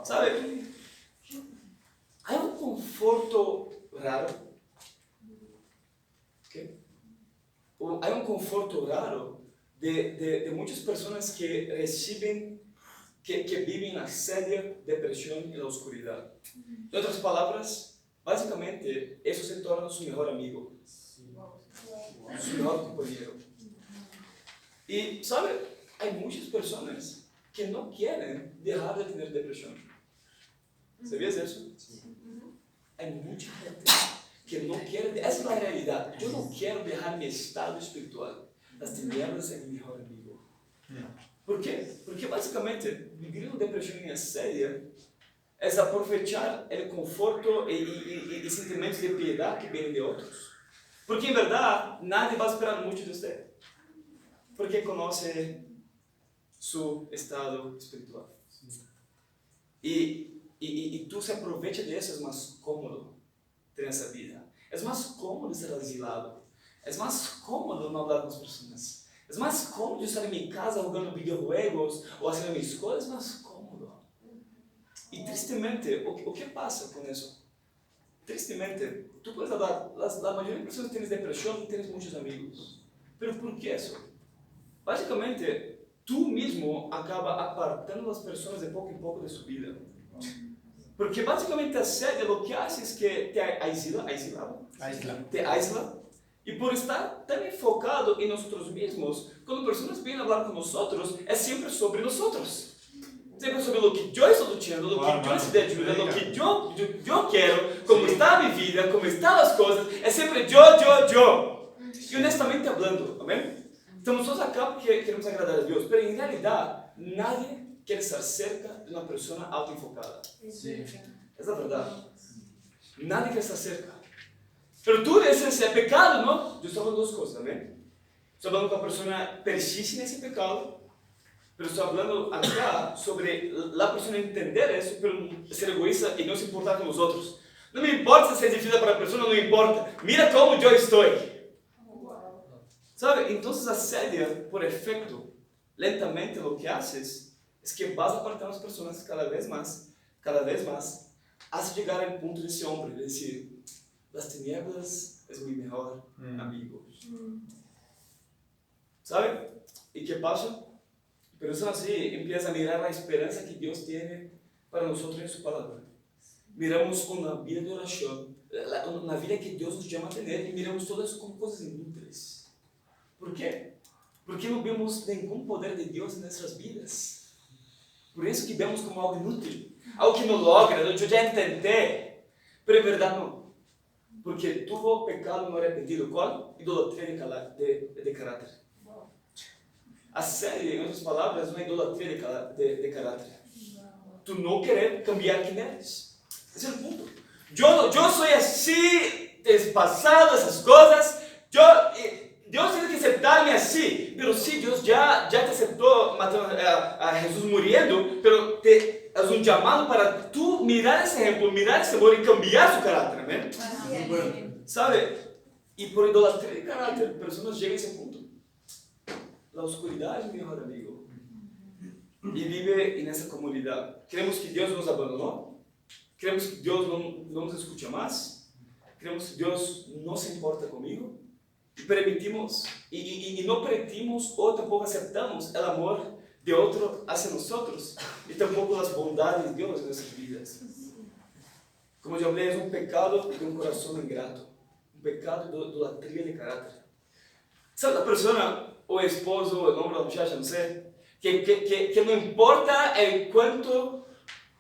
¿Sabe? Hay un conforto raro. ¿Qué? Hay un conforto raro de muchas personas que reciben, que viven la seria depresión y la oscuridad. En otras palabras, básicamente, eso se torna su mejor amigo, su mejor compañero. Y, ¿sabe? Hay muchas personas que no quieren dejar de tener depresión. ¿Sabías eso? Hay mucha gente que no quiere, esa es la realidad. Yo no quiero dejar mi estado espiritual. Las tinieblas es mi mejor amigo. ¿Por qué? Porque básicamente vivir una depresión seria es aprovechar el conforto y sentimientos de piedad que vienen de otros. Porque en verdad nadie va a esperar mucho de usted. Porque conoce su estado espiritual. Y tú se aprovecha de eso, es más cómodo tener esa vida. Es más cómodo estar aislado. Es más cómodo no hablar con las personas. Es más cómodo estar en mi casa jugando videojuegos o haciendo mis cosas. Es más cómodo. Y tristemente, ¿o qué pasa con eso? Tristemente, tú puedes hablar, la mayoría de personas tienes depresión, tienes muchos amigos. Pero ¿por qué eso? Básicamente, tú mismo acabas apartando a las personas de poco en poco de su vida. Porque básicamente a serie lo que hace es que te aísla, te aísla, y por estar tan enfocado en nosotros mismos, cuando personas vienen a hablar con nosotros, es siempre sobre nosotros. Siempre sobre lo que yo estoy luchando, lo que yo necesito de ayuda, lo que yo quiero, cómo está mi vida, cómo están las cosas, es siempre yo. Y honestamente hablando, amén. Estamos todos acá porque queremos agradar a Dios, pero en realidad nadie quiere estar cerca de una persona autoenfocada. Sí. Es la verdad. Nadie quiere estar cerca. Pero tú dices, es pecado, ¿no? Yo estoy hablando de dos cosas, ¿también? Estoy hablando que la persona persiste en ese pecado, pero estoy hablando acá sobre la persona entender eso, pero ser egoísta y no se importar con los otros. No me importa si es difícil para la persona, no me importa. Mira cómo yo estoy. ¿Sabe? Entonces asedia por efecto. Lentamente lo que haces es que vas a apartar a las personas cada vez más, hasta llegar al punto de ese hombre, de decir, las tinieblas es mi mejor amigo. ¿Sabe? ¿Y qué pasa? Personas así empiezan a mirar la esperanza que Dios tiene para nosotros en su palabra. Miramos una vida de oración, una vida que Dios nos llama a tener, y miramos todo eso como cosas inútiles. ¿Por qué? Porque no vemos ningún poder de Dios en nuestras vidas. Por eso que vemos como algo inútil, algo que no logra, yo ya intenté, pero en verdad no. Porque tuvo pecado no arrepentido. ¿Cuál? Idolatría de carácter. A serie, en otras palabras, es una idolatría de carácter. Tú no querer cambiar quién eres. Ese es el punto. Yo soy así, despasado, esas cosas. Dios tiene que aceptarme así. Pero sí, Dios ya te aceptó matando a Jesús muriendo, pero te hace un llamado para tú mirar ese ejemplo, mirar ese amor y cambiar su carácter. ¿Amén? ¿Sabe? Y por idolatría de carácter, personas llegan a ese punto. La oscuridad es mi mejor amigo. Y vive en esa comunidad. Creemos que Dios nos abandonó. Creemos que Dios no nos escucha más. Creemos que Dios no se importa conmigo. Y permitimos, y no permitimos o tampoco aceptamos el amor de otro hacia nosotros y tampoco las bondades de Dios en nuestras vidas. Como yo hablé, es un pecado de un corazón ingrato, un pecado de idolatría de carácter. ¿Sabe la persona, o esposo, o el hombre, o la muchacha, no sé, que no importa el cuánto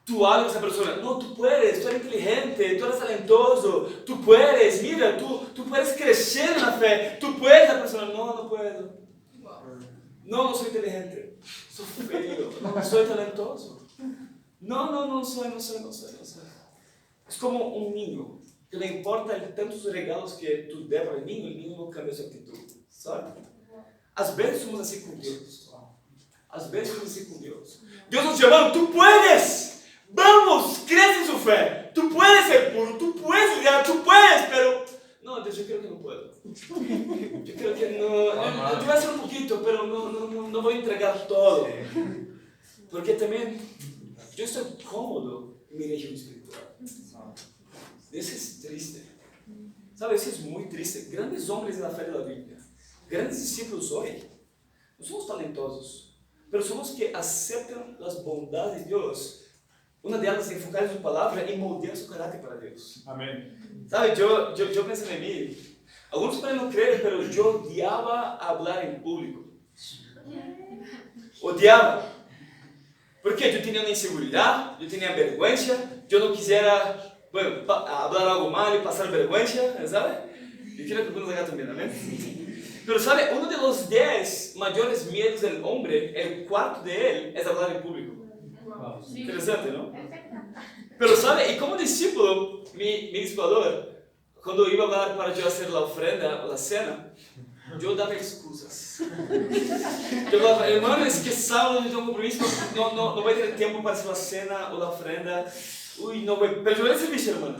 tú hablas a esa persona? No, tú puedes, tú eres inteligente, tú eres talentoso, tú puedes, mira, tú puedes crecer en la fe, tú puedes. La persona, no puedo. No soy inteligente, soy feo, no soy talentoso. No soy. Es como un niño, que le importa tantos regalos que tú das al niño, el niño no cambia su actitud, ¿sabes? Às vezes somos así con Dios. Às vezes somos así con Dios. Dios nos llama, tú puedes, vamos, crece en su fe, tú puedes ser puro, tú puedes llegar, tú puedes, pero no, Dios, yo creo que no puedo. Yo creo que no, yo voy a hacer un poquito, pero no voy a entregar todo. Porque también yo estoy cómodo en mi región espiritual. Eso es triste. ¿Sabes? Eso es muy triste. Grandes hombres en la fe de la Biblia, grandes discípulos hoy, no somos talentosos, pero somos que aceptan las bondades de Dios. Una de ellas es enfocar en su palabra y moldear su carácter para Dios. Amén. ¿Sabes? Yo pensé en mí. Algunos pueden no creer, pero yo odiaba hablar en público. Odiaba. Porque yo tenía una inseguridad, yo tenía vergüenza, yo no quisiera, bueno, hablar algo mal y pasar vergüenza, ¿sabes? Yo quiero que algunos acá también, ¿amén? Pero, ¿sabe? Uno de los 10 mayores miedos del hombre, el cuarto de él, es hablar en público. Interesante, ¿no? Pero, ¿sabe? Y como discípulo, mi discipulador, cuando iba a hablar para yo hacer la ofrenda o la cena, yo daba excusas. Yo hablaba, hermano, es que sábado yo tengo un compromiso, no voy a tener tiempo para hacer la cena o la ofrenda. Uy, no voy, pero yo voy a servir, hermano.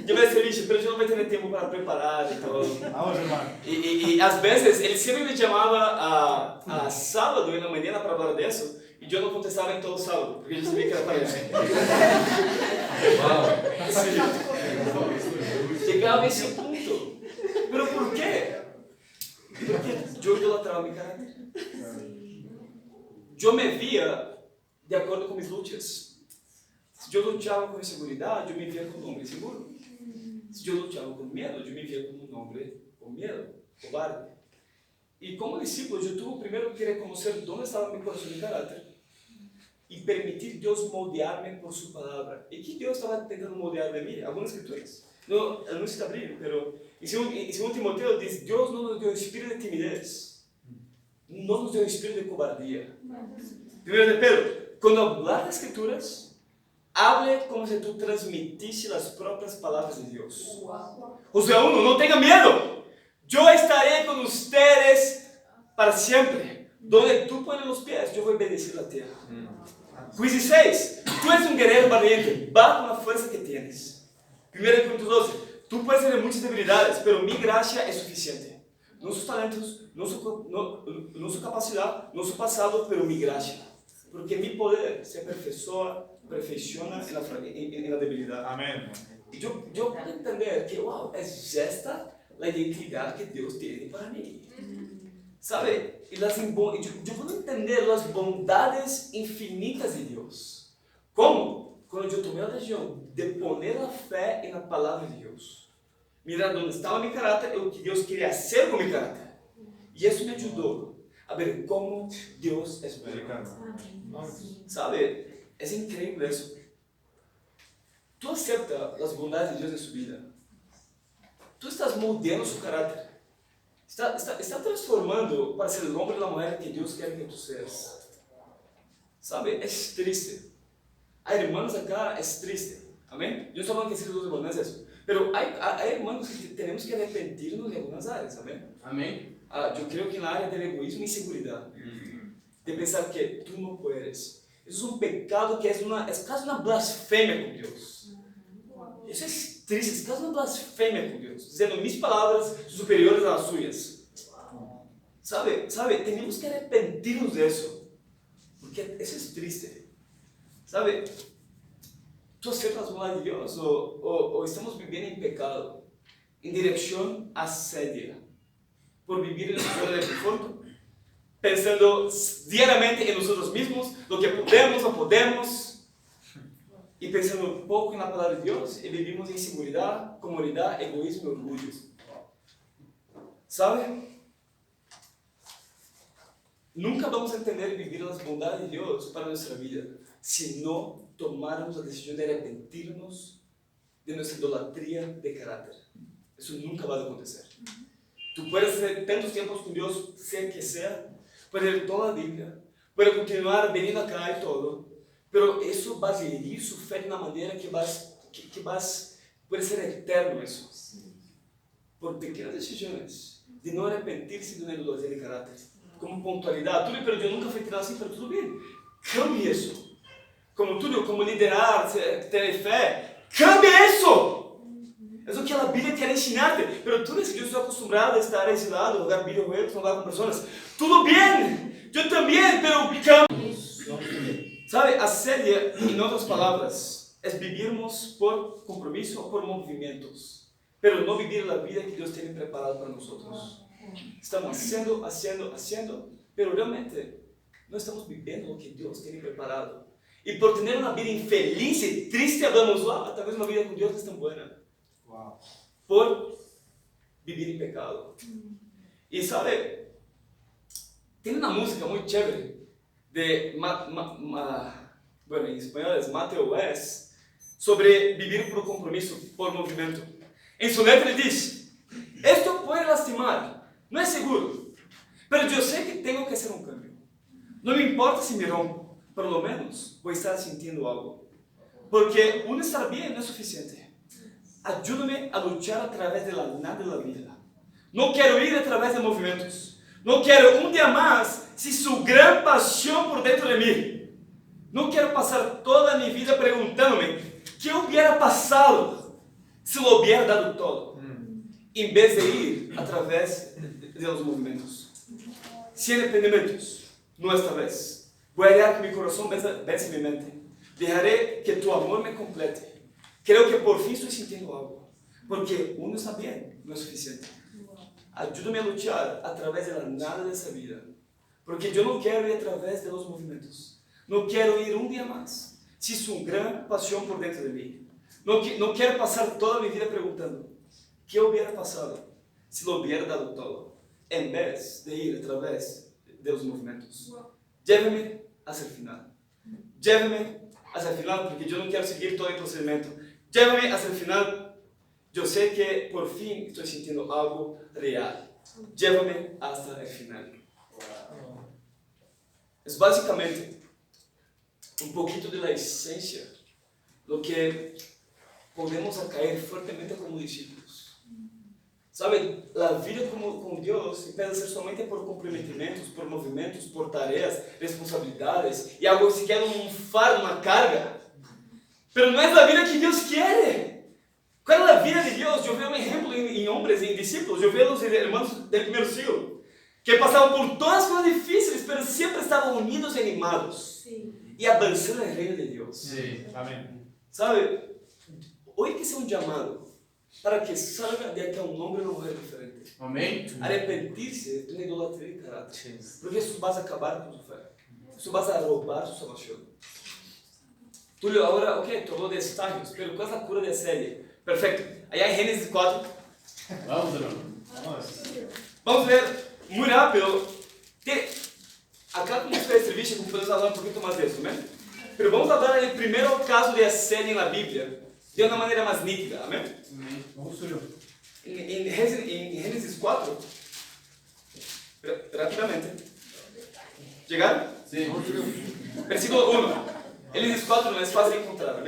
Yo voy a servir, pero yo no voy a tener tiempo para preparar y todo. Vamos, hermano. Y a veces, él siempre me llamaba a sábado en la mañana para hablar de eso. Y yo no contestaba en todo sábado, porque yo sabía que era para eso. Sí. Llegaba a ese punto. ¿Pero por qué? Porque yo idolatraba mi carácter. Yo me veía de acuerdo con mis luchas. Si yo luchaba con inseguridad, yo me veía como un hombre inseguro. Si yo luchaba con miedo, yo me veía como un hombre con miedo, cobarde. Y como discípulo, yo tuve primero que reconocer dónde estaba mi corazón y carácter y permitir Dios moldearme por su palabra. ¿Y qué Dios estaba intentando moldear de mí? Algunas escrituras. No está abriendo, pero en 2 Timoteo dice, Dios no nos dio espíritu de timidez, no nos dio espíritu de cobardía. Primero de Pedro, cuando hablar de escrituras, hable como si tú transmitisse las propias palabras de Dios. Josué 1, no tenga miedo, yo estaré con ustedes para siempre. Donde tú pones los pies, yo voy a bendecir la tierra. Jueces 6, tú eres un guerrero valiente, va con la fuerza que tienes. 1 Corintios 12, tú puedes tener muchas debilidades, pero mi gracia es suficiente. No sus talentos, no su capacidad, no su pasado, pero mi gracia. Porque mi poder se perfecciona en la debilidad. Amén. Y yo puedo entender que, wow, es esta la identidad que Dios tiene para mí. ¿Sabe? Y yo puedo entender las bondades infinitas de Dios. ¿Cómo? Cuando yo tomé la decisión de poner la fe en la palabra de Dios. Mirar dónde estaba mi carácter y lo que Dios quería hacer con mi carácter. Y eso me ayudó a ver cómo Dios es bueno. ¿Sabe? Es increíble eso. Tú aceptas las bondades de Dios en su vida. Tú estás moldeando su carácter. Está transformando para ser el hombre y la mujer que Dios quiere que tú seas. ¿Sabe? Es triste. Hay hermanos acá, es triste. Amén. Yo no estoy hablando que los hermanos es eso. Pero hay hermanos que tenemos que arrepentirnos de algunas áreas. Amén. Amén. Yo creo que en la área del egoísmo y inseguridad. De pensar que tú no puedes. Eso es un pecado que es casi una blasfemia con Dios. Eso es triste, es casi una blasfemia con Dios. Diciendo mis palabras superiores a las suyas. ¿Sabe? Tenemos que arrepentirnos de eso. Porque eso es triste. ¿Sabe? ¿Tú aceptas las bondades de Dios o estamos viviendo en pecado? En dirección a sedia. Por vivir en la zona de confort. pensando diariamente en nosotros mismos, lo que podemos, no podemos, y pensando poco en la palabra de Dios, y vivimos en inseguridad, comodidad, egoísmo y orgullo. ¿Sabe? Nunca vamos a entender y vivir las bondades de Dios para nuestra vida si no tomáramos la decisión de arrepentirnos de nuestra idolatría de carácter. Eso nunca va a acontecer. Tú puedes hacer tantos tiempos con Dios, sea que sea, puedes leer toda la Biblia, puedes continuar veniendo acá y todo, pero eso va a herir su fe de una manera que puede ser eterno eso. Por pequeñas decisiones de no arrepentirse de una idolatría de carácter. Como pontualidad. Túlio, pero yo nunca fui treinado así, pero tudo bien. Cambie eso. Como Túlio, como liderar, ter fe. Cambie eso. Es lo que la Biblia quiere enseñarte. Pero tú dices que yo estoy acostumbrado a estar aislado, jugar videojuegos, no hablar con personas. Tudo bien. Yo también, pero cambie. ¿Sabe? A Célia, en otras palabras, es vivirmos por compromiso o por movimientos. Pero no vivir la vida que Dios tiene preparado para nosotros. Estamos haciendo, pero realmente no estamos viviendo lo que Dios tiene preparado. Y por tener una vida infeliz y triste, hablamos, tal vez una vida con Dios no es tan buena. Wow. Por vivir en pecado. Y sabe, tiene una música muy chévere de, bueno, en español es Mateo West, sobre vivir por compromiso, por movimiento. En su letra dice, esto puede lastimar. No es seguro, pero yo sé que tengo que hacer un cambio. No me importa si me rompo, por lo menos voy a estar sintiendo algo. Porque uno estar bien no es suficiente. Ayúdame a luchar a través de la nada de la vida. No quiero ir a través de movimientos. No quiero un día más sin su gran pasión por dentro de mí. No quiero pasar toda mi vida preguntándome qué hubiera pasado si lo hubiera dado todo. En vez de ir a través de los movimientos. Sin arrepentimientos, no esta vez. Voy a dejar que mi corazón vence mi mente. Dejaré que tu amor me complete. Creo que por fin estoy sintiendo algo. Porque uno está bien, no es suficiente. Ayúdame a luchar a través de la nada de esa vida. Porque yo no quiero ir a través de los movimientos. No quiero ir un día más. Si es una gran pasión por dentro de mí. No quiero pasar toda mi vida preguntando ¿qué hubiera pasado si lo hubiera dado todo? En vez de ir a través de los movimientos. Llévame hacia el final. Llévame hacia el final porque yo no quiero seguir todo el procedimiento. Llévame hacia el final. Yo sé que por fin estoy sintiendo algo real. Llévame hasta el final. Es básicamente un poquito de la esencia lo que podemos caer fuertemente como discípulos. ¿Sabe? La vida con Dios empieza a ser solamente por comprometimentos, por movimentos, por tareas, responsabilidades, y algo se queda un fardo, una carga. Pero no es la vida que Dios quiere. ¿Cuál es la vida de Dios? Yo veo un ejemplo en hombres, en discípulos, yo veo los hermanos del primer siglo, que pasaban por todas las cosas difíciles, pero siempre estaban unidos y animados, Sí. y avanzando en el reino de Dios. Sí, amén. ¿Sabe? Hoy hay que ser un llamado para que salga de aquí un hombre o una mujer diferente. Amém. Arrepentirse de una idolatría de carácter. Porque eso vas a acabar con su fe. Eso vas a robar su salvación. Túlio, ahora, ok, tú habló de estágios, pero ¿cuál es la cura de Célia? Perfecto. Allá en Génesis 4. Vamos, hermano. Vamos. Vamos a leer muy rápido. Acá como esta entrevista, como podemos hablar un poquito más de eso, ¿no? Pero vamos a hablar del primer caso de Célia en la Biblia, de una manera más nítida, ¿amén? Vamos, Túlio. En Génesis 4, rápidamente. ¿Llegaron? Sim. Versículo 1. Génesis 4 no es fácil de encontrar, ¿no?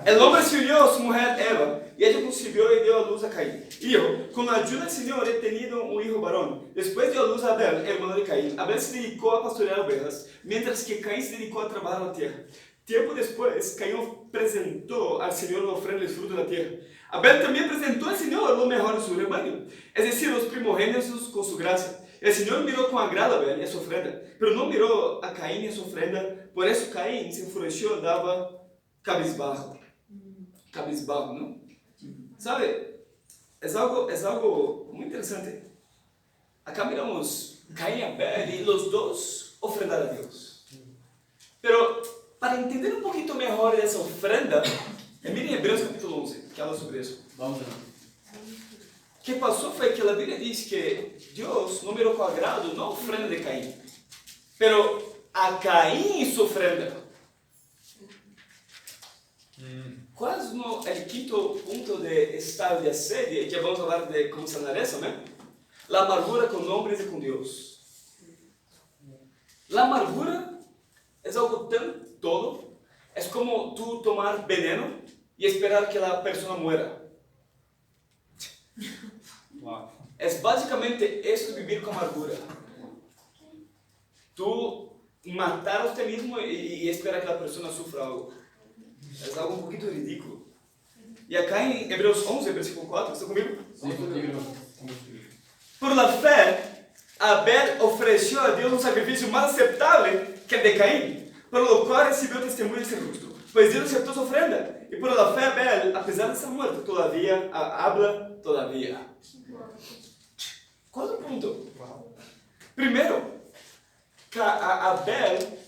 El hombre se unió a su mujer Eva y ella concibió y dio a luz a Caín. Y dijo, con la ayuda del Señor he tenido un hijo varón. Después dio a luz a Abel, hermano de Caín. Abel se dedicó a pastorear ovejas, mientras que Caín se dedicó a trabajar la tierra. Tiempo después, Caín presentó al Señor la ofrenda del fruto de la tierra. Abel también presentó al Señor lo mejor de su rebaño, es decir, los primogénitos con su gracia. El Señor miró con agrado a Abel y a su ofrenda, pero no miró a Caín y a su ofrenda. Por eso Caín se enfureció, daba cabizbajo, ¿no? ¿Sabe? Es algo muy interesante. Acá miramos Caín y Abel, y los dos ofrendaron a Dios. Pero para entender un poquito mejor esa ofrenda, miren Hebreos capítulo 11, que habla sobre eso. Vamos de novo. O que passou foi que a Bíblia diz que Deus não mirou com agrado na ofrenda de Caim, pero a Caim sua ofrenda. Quase no quinto ponto de estado de sede, que vamos falar de como sanar isso, né? A amargura com hombres e com Deus. A amargura é algo tão tolo, é como tu tomar veneno e esperar que a pessoa muera. Uau. É basicamente isso de viver com amargura. Tu matar a você mesmo e esperar que a pessoa sofra algo. É algo um pouquinho ridículo. E acá em Hebreus 11, versículo 4, está comigo? Sim, contigo. Por la fé, Abel ofereceu a Deus um sacrifício mais aceitável que o de Caim, por lo qual recebeu o testemunho de ser justo. Pois Deus aceptou sua ofrenda. E por la fé, Abel, apesar de estar muerto, todavía habla todavía. Qual é o ponto? Primeiro, que a Abel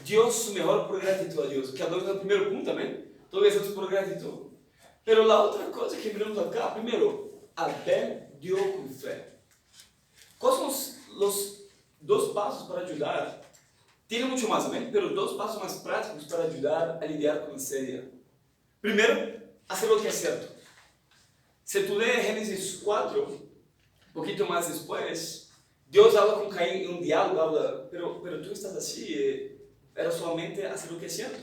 dio su mejor por gratitud a Deus. Que hablamos no primeiro ponto também. Todo isso por gratitud. Pero a outra coisa que miramos acá, primeiro, Abel dio com fé. Quais são os dois passos para ajudar? Tem muito mais, amém? Pero dois passos mais práticos para ajudar a lidar com a séria. Primeiro, fazer o que é certo. Se tu lê Gênesis 4, um pouquinho mais depois, Deus habla com Caim em um diálogo, habla, pero tu estás assim, era somente fazer o que é certo.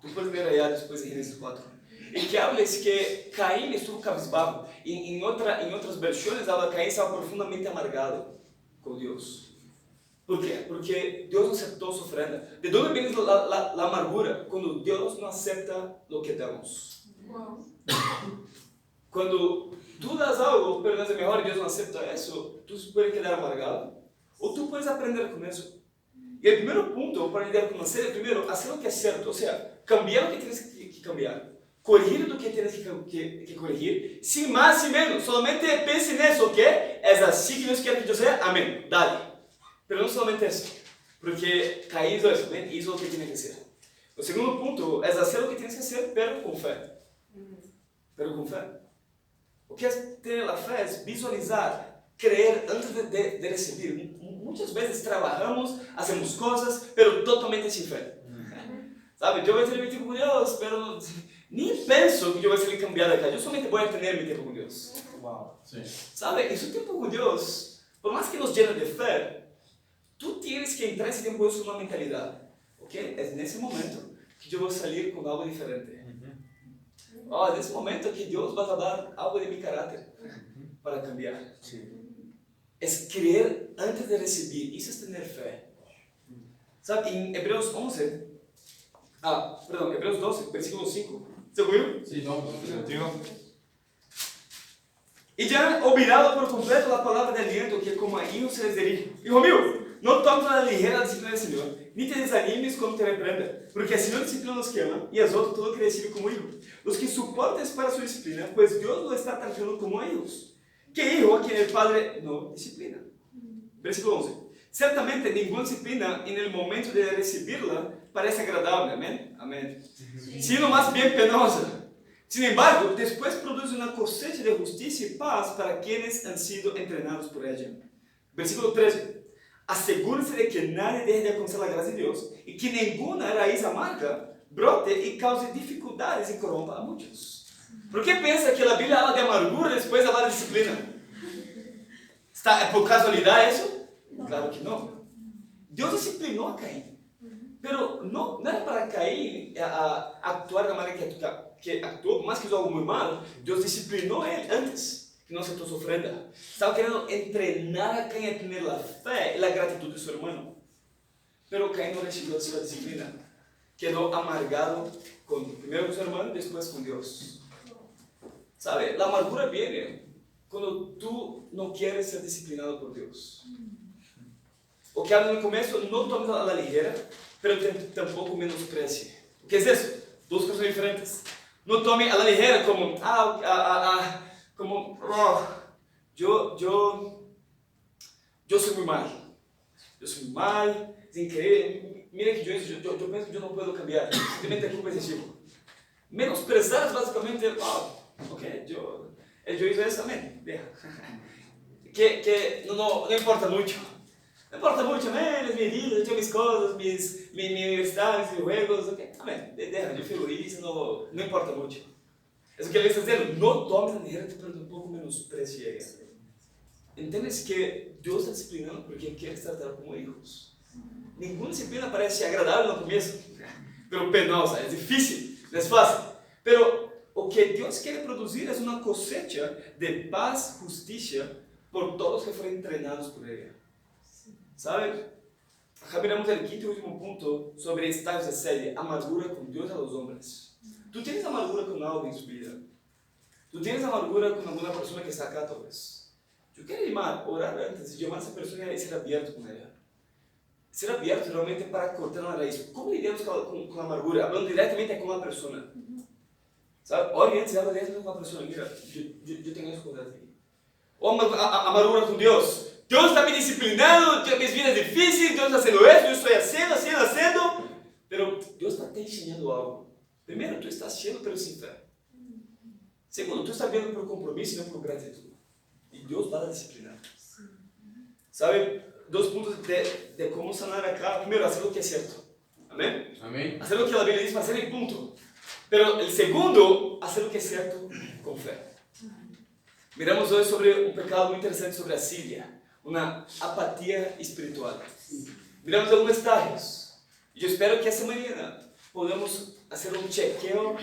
Tu podes ler allá depois de Gênesis 4. E que habla é que Caim estuvo cabisbajo. Em outras versões, habla que Caim estava profundamente amargado com Deus. Por quê? Porque Deus não aceitou sua ofrenda. De onde vem a amargura? Quando Deus não aceita o que damos. Quando tu das algo, pero não é melhor e Deus não aceita isso, tu pode quedar amargado. Ou tu podes aprender com isso. E o primeiro ponto para lidar com você é, primeiro, fazer o que é certo. Ou seja, cambiar o que tens que cambiar. Corrigir do que tens que corrigir. Sem mais, sem menos. Solamente pense nisso, ok? É assim que Deus quer que eu seja. Amém. Dale. Pero não somente isso. Porque Caim hizo isso, né? Hizo o que tinha que ser. O segundo ponto é fazer o que tens que ser, pero com fé. Pero com fé. O que é ter a fé é visualizar, creer antes de receber. Muitas vezes trabalhamos, fazemos coisas, pero totalmente sem fé. Sabe, eu vou ter meu tempo com Deus, pero nem penso que eu vou ser cambiado acá. Eu somente vou ter meu tempo com Deus. Uau. Sim. Sabe, esse tempo com Deus, por mais que nos llene de fé, tu tens que entrar esse tempo com Deus com uma mentalidade. Ok? É nesse momento que eu vou sair com algo diferente. Nesse momento que Deus vai dar algo de meu caráter para cambiar. É crer antes de receber. Isso é ter fé. Sabe, em Hebreus 11, Hebreus 12, versículo 5. Você ouviu? Sim, vamos. Contigo. E já olvidado por completo a palavra de aliento que como a hijos se les dirige. Hijo mío, no tomes a la ligera la disciplina del Señor, ni te desanimes cuando te reprenda, porque el Señor disciplina a los que aman y azota todo lo que recibe como hijo. Los que soportes para su disciplina, pues Dios lo está tratando como hijos. ¿Qué hijo a quien el Padre no disciplina? Versículo 11. Certamente ninguna disciplina en el momento de recibirla parece agradable, amén, amén, sino más bien penosa. Sin embargo, después produce una cosecha de justicia y paz para quienes han sido entrenados por ella. Versículo 13. Asegúrense de que nadie deje de alcanzar la gracia de Dios y que ninguna raíz amarga brote y cause dificultades y corrompa a muchos. ¿Por qué piensa que la Biblia habla de amargura y después habla de disciplina? ¿Está por casualidad eso? Claro que no. Dios disciplinó a Caín, pero no era para Caín actuar de la manera que actuó, más que hizo algo muy malo. Dios disciplinó a él antes que no aceptó su ofrenda. Estaba queriendo entrenar a Caín a tener la fe y la gratitud de su hermano. Pero Caín no recibió esa disciplina. Quedó amargado primero con su hermano y después con Dios. ¿Sabe? La amargura viene cuando tú no quieres ser disciplinado por Dios. O que habla no começo, no tomes a la ligera, pero tampoco menosprecie. O que é isso? Duas coisas diferentes. Não tome a la ligera como, yo soy muy mal. Yo soy muy mal, sin querer. Mira que yo pienso que yo no puedo cambiar. Simplemente culpa excesivo. Menosprezar es básicamente, ok, yo hice eso también. Deja. Que no importa mucho. No importa mucho, es mi vida, yo tengo mis cosas, mi universidad, mis juegos, ok, amén. Deja, yo fui feliz, no importa mucho. Es lo que le está diciendo, no tomes la ligera, pero tampoco menosprecie ella. ¿Entiendes que Dios está disciplinando porque quiere tratar como hijos? Ninguna disciplina parece agradable al comienzo, pero penosa, es difícil, no es fácil. Pero lo que Dios quiere producir es una cosecha de paz, justicia por todos los que fueron entrenados por ella. ¿Sabe? Acá miramos el quinto y último punto sobre estados de serie, amargura con Dios a los hombres. Tú tienes amargura con algo en su vida. Tú tienes amargura con alguna persona que está acá tal vez. Yo quiero orar antes de llamar a esa persona y ser abierto con ella. Ser abierto realmente para cortar la raíz. ¿Cómo lidiamos con la amargura? Hablando directamente con la persona. ¿Sabe? Ore antes de hablar directamente con la persona. Mira, yo tengo eso con ti. O amargura con Dios. Dios está me disciplinando, mis vidas es difícil, Dios está haciendo eso, yo estoy haciendo. Pero Dios está te enseñando algo. Primero, tú estás haciendo pero sin fe. Segundo, tú estás viendo por compromiso y no por gratitud. Y Dios va a disciplinar. ¿Sabe? 2 puntos de cómo sanar acá. Primero, hacer lo que es cierto. Amén. Amén. Hacer lo que la Biblia dice para hacer y punto. Pero el segundo, hacer lo que es cierto con fe. Miramos hoy sobre un pecado muy interesante sobre Asiria. Una apatía espiritual. Miramos algunos estágios. Yo espero que esta mañana podamos hacer un chequeo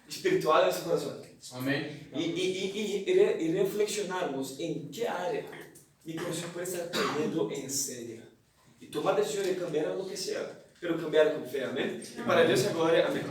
espiritual en su corazón. Amén. Y reflexionarnos en qué área mi corazón puede estar perdiendo en serio. Y tomar decisión de cambiar lo que sea, pero cambiar con fe. Amén. Y para Dios a gloria. Amén.